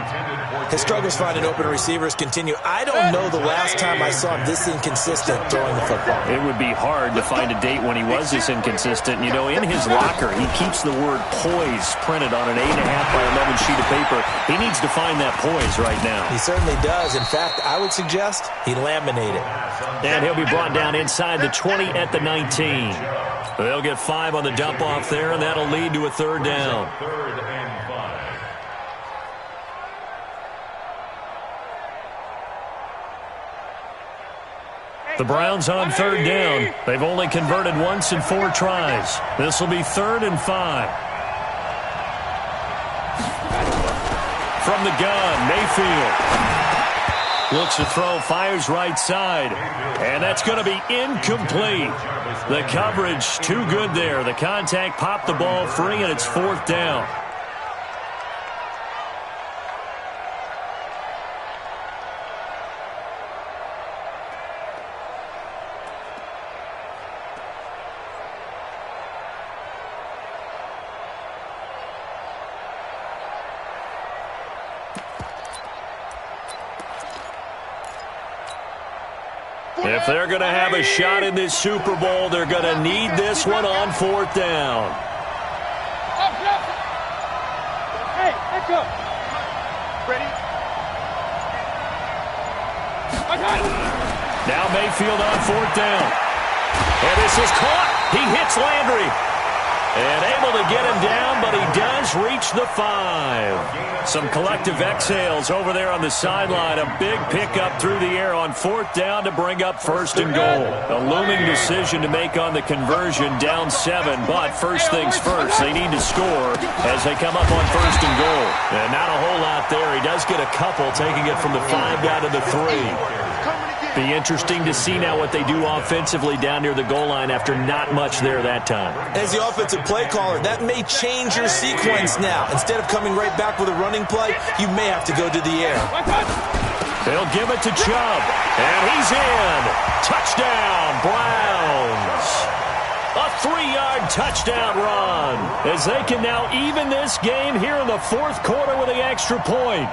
His struggles finding open receivers continue. I don't know the last time I saw him this inconsistent throwing the football. It would be hard to find a date when he was this inconsistent. You know, in his locker, he keeps the word poise printed on an 8.5 by 11 sheet of paper. He needs to find that poise right now. He certainly does. In fact, I would suggest he laminate it. And he'll be brought down inside the 20 at the 19. They'll get 5 on the dump off there, and that'll lead to a 3rd down. 3rd and 5. The Browns on 3rd down. They've only converted once in 4 tries. This will be 3rd and 5. From the gun, Mayfield. Looks to throw, fires right side. And that's going to be incomplete. The coverage too good there. The contact popped the ball free, and it's 4th down. If they're going to have a shot in this Super Bowl, they're going to need this one on 4th down. Hey, let's go. Ready? Now Mayfield on 4th down. And this is caught. He hits Landry. And able to get him down, but he does reach the 5. Some collective exhales over there on the sideline. A big pickup through the air on 4th down to bring up 1st and goal. A looming decision to make on the conversion, down 7. But first things first, they need to score as they come up on 1st and goal. And not a whole lot there. He does get a couple, taking it from the 5 down to the 3. Be interesting to see now what they do offensively down near the goal line after not much there that time. As the offensive play caller, that may change your sequence now. Instead of coming right back with a running play, you may have to go to the air. They'll give it to Chubb, and he's in. Touchdown, Browns. A 3-yard touchdown run as they can now even this game here in the 4th quarter with the extra point.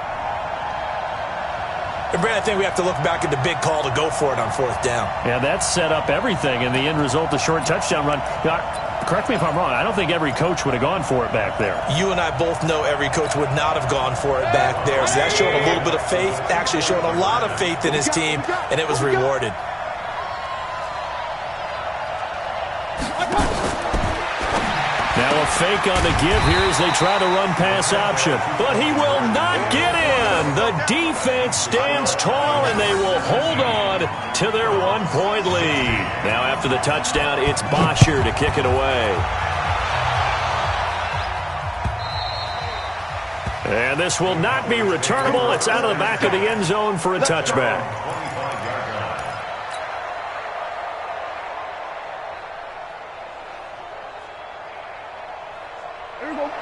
And Brad, I think we have to look back at the big call to go for it on 4th down. Yeah, that set up everything in the end result, the short touchdown run. Correct me if I'm wrong. I don't think every coach would have gone for it back there. You and I both know every coach would not have gone for it back there. So that showed a little bit of faith, actually showed a lot of faith in his team, and it was rewarded. Now a fake on the give here as they try to run pass option. But he will not get in. The defense stands tall, and they will hold on to their 1-point lead. Now after the touchdown, it's Bosher to kick it away. And this will not be returnable. It's out of the back of the end zone for a touchback.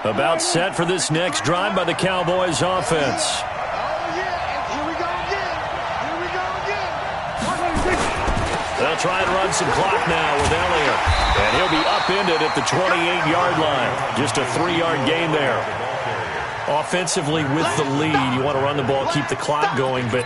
About set for this next drive by the Cowboys offense. They'll try and run some clock now with Elliott. And he'll be upended at the 28-yard line. Just a 3-yard gain there. Offensively with the lead, you want to run the ball, keep the clock going, but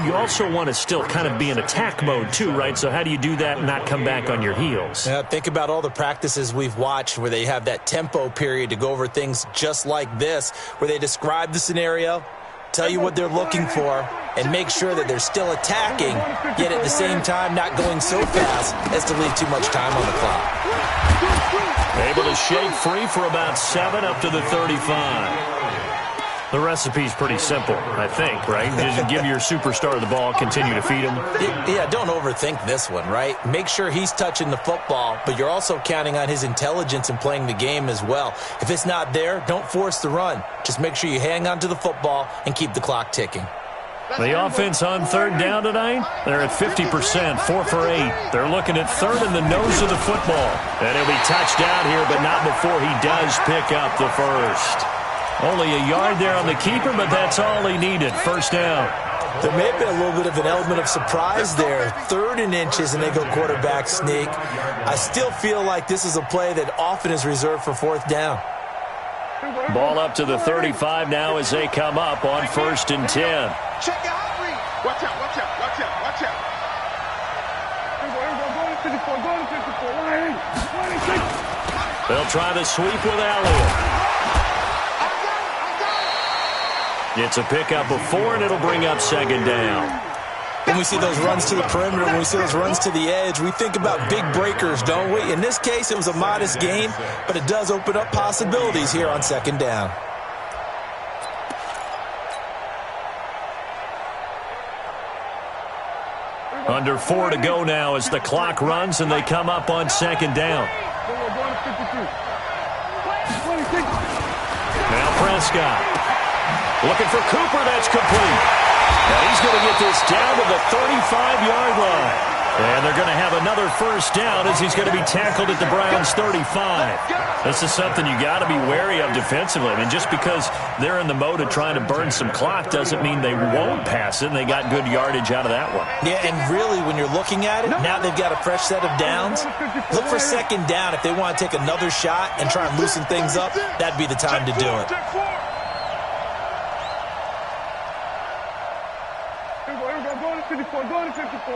you also want to still kind of be in attack mode too, right? So how do you do that and not come back on your heels? Yeah, think about all the practices we've watched where they have that tempo period to go over things just like this, where they describe the scenario, tell you what they're looking for, and make sure that they're still attacking, yet at the same time not going so fast as to leave too much time on the clock. Able to shake free for about 7 up to the 35. The recipe's pretty simple, I think, right? Just give your superstar the ball, continue to feed him. Yeah, don't overthink this one, right? Make sure he's touching the football, but you're also counting on his intelligence in playing the game as well. If it's not there, don't force the run. Just make sure you hang on to the football and keep the clock ticking. The offense on 3rd down tonight, they're at 50%, 4 for 8. They're looking at 3rd in the nose of the football. And he'll be touched down here, but not before he does pick up the first. Only a yard there on the keeper, but that's all he needed. 1st down. There may have been a little bit of an element of surprise there. 3rd and inches, and they go quarterback sneak. I still feel like this is a play that often is reserved for 4th down. Ball up to the 35 now as they come up on 1st and 10. Check your hot read. Watch out, watch out, watch out, watch out. They'll try the sweep with Elliott. It's a pickup of 4, and it'll bring up 2nd down. When we see those runs to the perimeter, when we see those runs to the edge, we think about big breakers, don't we? In this case, it was a modest gain, but it does open up possibilities here on 2nd down. Under 4 to go now as the clock runs, and they come up on 2nd down. Now Prescott. Looking for Cooper, that's complete. Now he's going to get this down to the 35-yard line. And they're going to have another 1st down as he's going to be tackled at the Browns' 35. This is something you got to be wary of defensively. I mean, just because they're in the mode of trying to burn some clock doesn't mean they won't pass it, and they got good yardage out of that one. Yeah, and really, when you're looking at it, now they've got a fresh set of downs. Look for 2nd down if they want to take another shot and try and loosen things up. That'd be the time to do it. Go to 54, 54.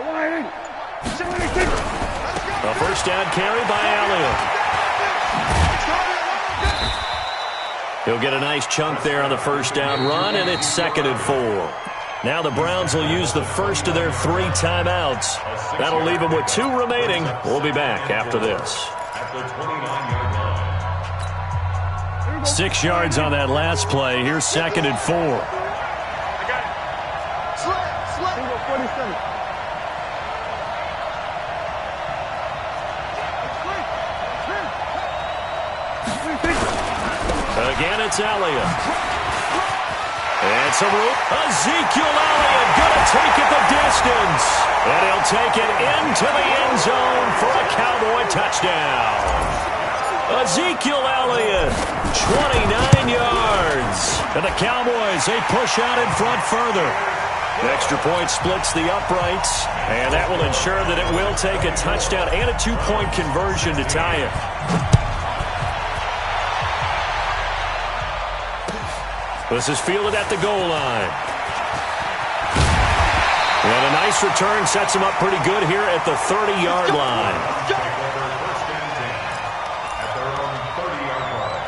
A first down carry by Elliott. He'll get a nice chunk there on the first down run, and it's 2nd and 4. Now the Browns will use the first of their 3 timeouts. That'll leave them with 2 remaining. We'll be back after this. At the 29-yard line. 6 yards on that last play. Here's 2nd and 4. I got it. Slip. 47. Again, it's Elliott. It's a route. Ezekiel Elliott going to take it the distance. And he'll take it into the end zone for a Cowboy touchdown. Ezekiel Elliott, 29 yards. And the Cowboys, they push out in front further. The extra point splits the uprights, and that will ensure that it will take a touchdown and a 2-point conversion to tie it. This is fielded at the goal line. And a nice return sets him up pretty good here at the 30-yard line. First and 10 at their own 30-yard line.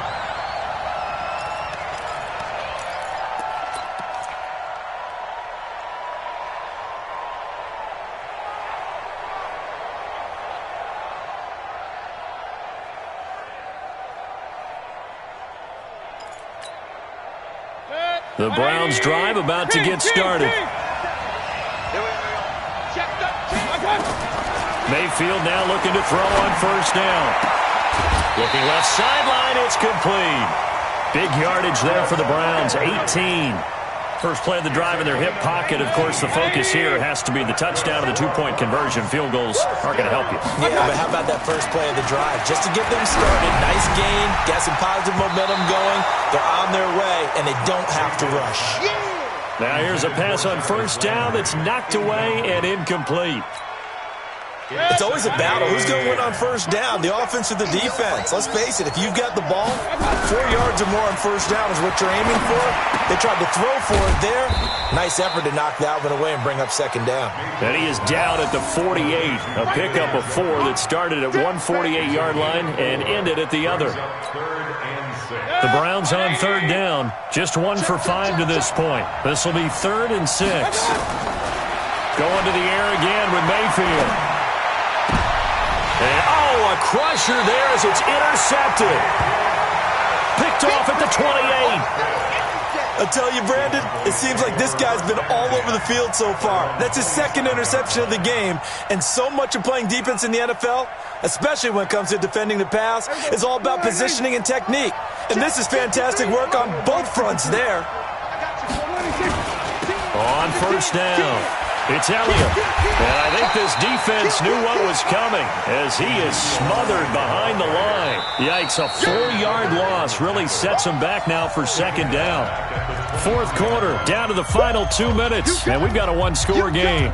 The Browns drive about to get started. Mayfield now looking to throw on first down. Looking left sideline, it's complete. Big yardage there for the Browns, 18. First play of the drive in their hip pocket. Of course, the focus here has to be the touchdown and the 2-point conversion. Field goals aren't going to help you. Yeah, but how about that first play of the drive? Just to get them started, nice gain, got some positive momentum going. They're on their way, and they don't have to rush. Now here's a pass on first down that's knocked away and incomplete. It's always a battle. Who's going to win on first down, the offense or the defense? Let's face it, if you've got the ball, 4 yards or more on first down is what you're aiming for. They tried to throw for it there. Nice effort to knock that one away and bring up second down. And he is down at the 48. A pickup of 4 that started at 148-yard line and ended at the other. The Browns on third down. Just 1 for 5 to this point. This will be 3rd and 6. Going to the air again with Mayfield. And, a crusher there as it's intercepted. Picked off at the 28. I tell you, Brandon, it seems like this guy's been all over the field so far. That's his 2nd interception of the game. And so much of playing defense in the NFL, especially when it comes to defending the pass, is all about positioning and technique. And this is fantastic work on both fronts there. On first down, it's Elliott. And I think this defense knew what was coming as he is smothered behind the line. Yikes, a 4-yard loss really sets him back now for second down. 4th quarter, down to the final 2 minutes, and we've got a 1-score game.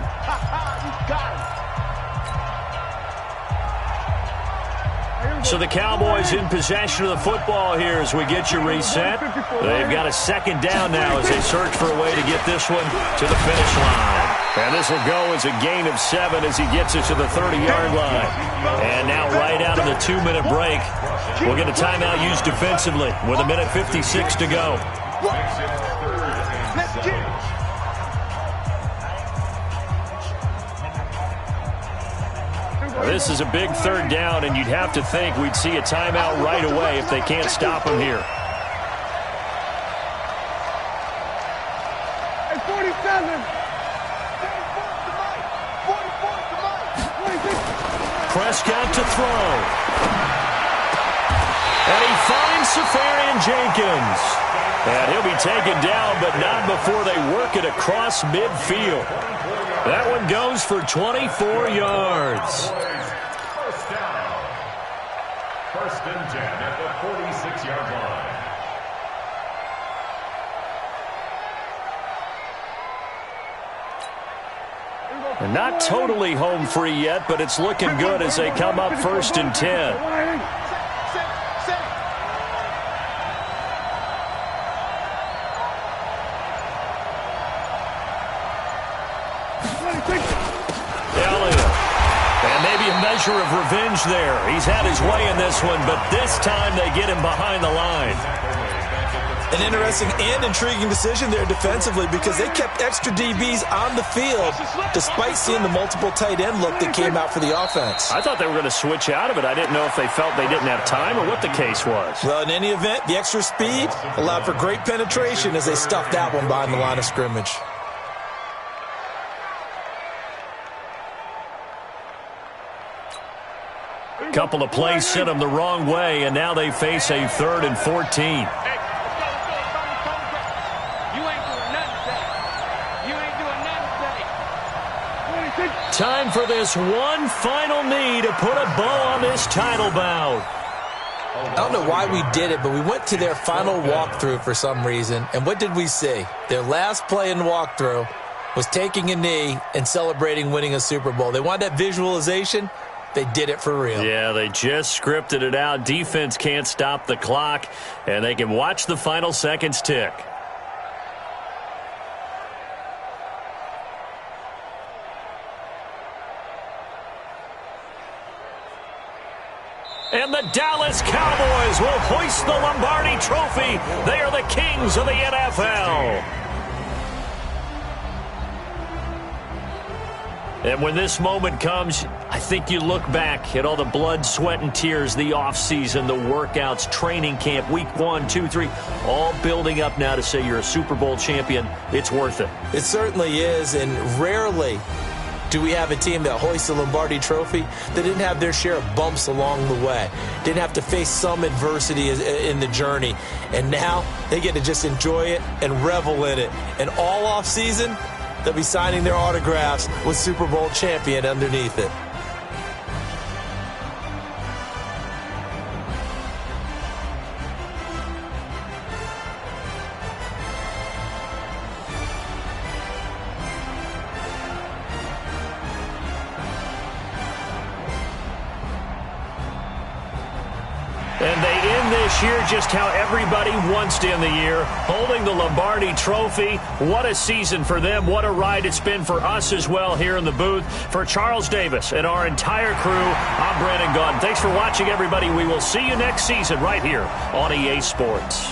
So the Cowboys in possession of the football here as we get you reset. They've got a second down now as they search for a way to get this one to the finish line. And this will go as a gain of 7 as he gets it to the 30-yard line. And now right out of the 2-minute break, we'll get a timeout used defensively with 1:56 to go. This is a big 3rd down, and you'd have to think we'd see a timeout right away if they can't stop him here. Hey, 47. Prescott to throw. And he finds Safarian Jenkins. And he'll be taken down, but not before they work it across midfield. That one goes for 24 yards. First down. 1st and 10 at the 46-yard line. And not totally home free yet, but it's looking good as they come up 1st and 10. Elliott measure of revenge there. He's had his way in this one, but this time they get him behind the line. An interesting and intriguing decision there defensively because they kept extra DBs on the field despite seeing the multiple tight end look that came out for the offense. I thought they were going to switch out of it. I didn't know if they felt they didn't have time or what the case was. Well, in any event, the extra speed allowed for great penetration as they stuffed that one behind the line of scrimmage. Couple of plays sent them the wrong way, and now they face a 3rd and 14. Time for this one final knee to put a bow on this title bout. I don't know why we did it, but we went to their final walkthrough for some reason. And what did we see? Their last play in the walkthrough was taking a knee and celebrating winning a Super Bowl. They wanted that visualization. They did it for real. Yeah, they just scripted it out. Defense can't stop the clock, and they can watch the final seconds tick. And the Dallas Cowboys will hoist the Lombardi Trophy. They are the kings of the NFL. And when this moment comes, I think you look back at all the blood, sweat, and tears, the offseason, the workouts, training camp, week 1, 2, 3, all building up now to say you're a Super Bowl champion. It's worth it. It certainly is, and rarely do we have a team that hoists the Lombardi Trophy that didn't have their share of bumps along the way, didn't have to face some adversity in the journey, and now they get to just enjoy it and revel in it. And all offseason, they'll be signing their autographs with Super Bowl champion underneath it. And they end this year just how everybody wants to end the year, holding the Lombardi Trophy. What a season for them. What a ride it's been for us as well here in the booth. For Charles Davis and our entire crew, I'm Brandon Gaudin. Thanks for watching, everybody. We will see you next season right here on EA Sports.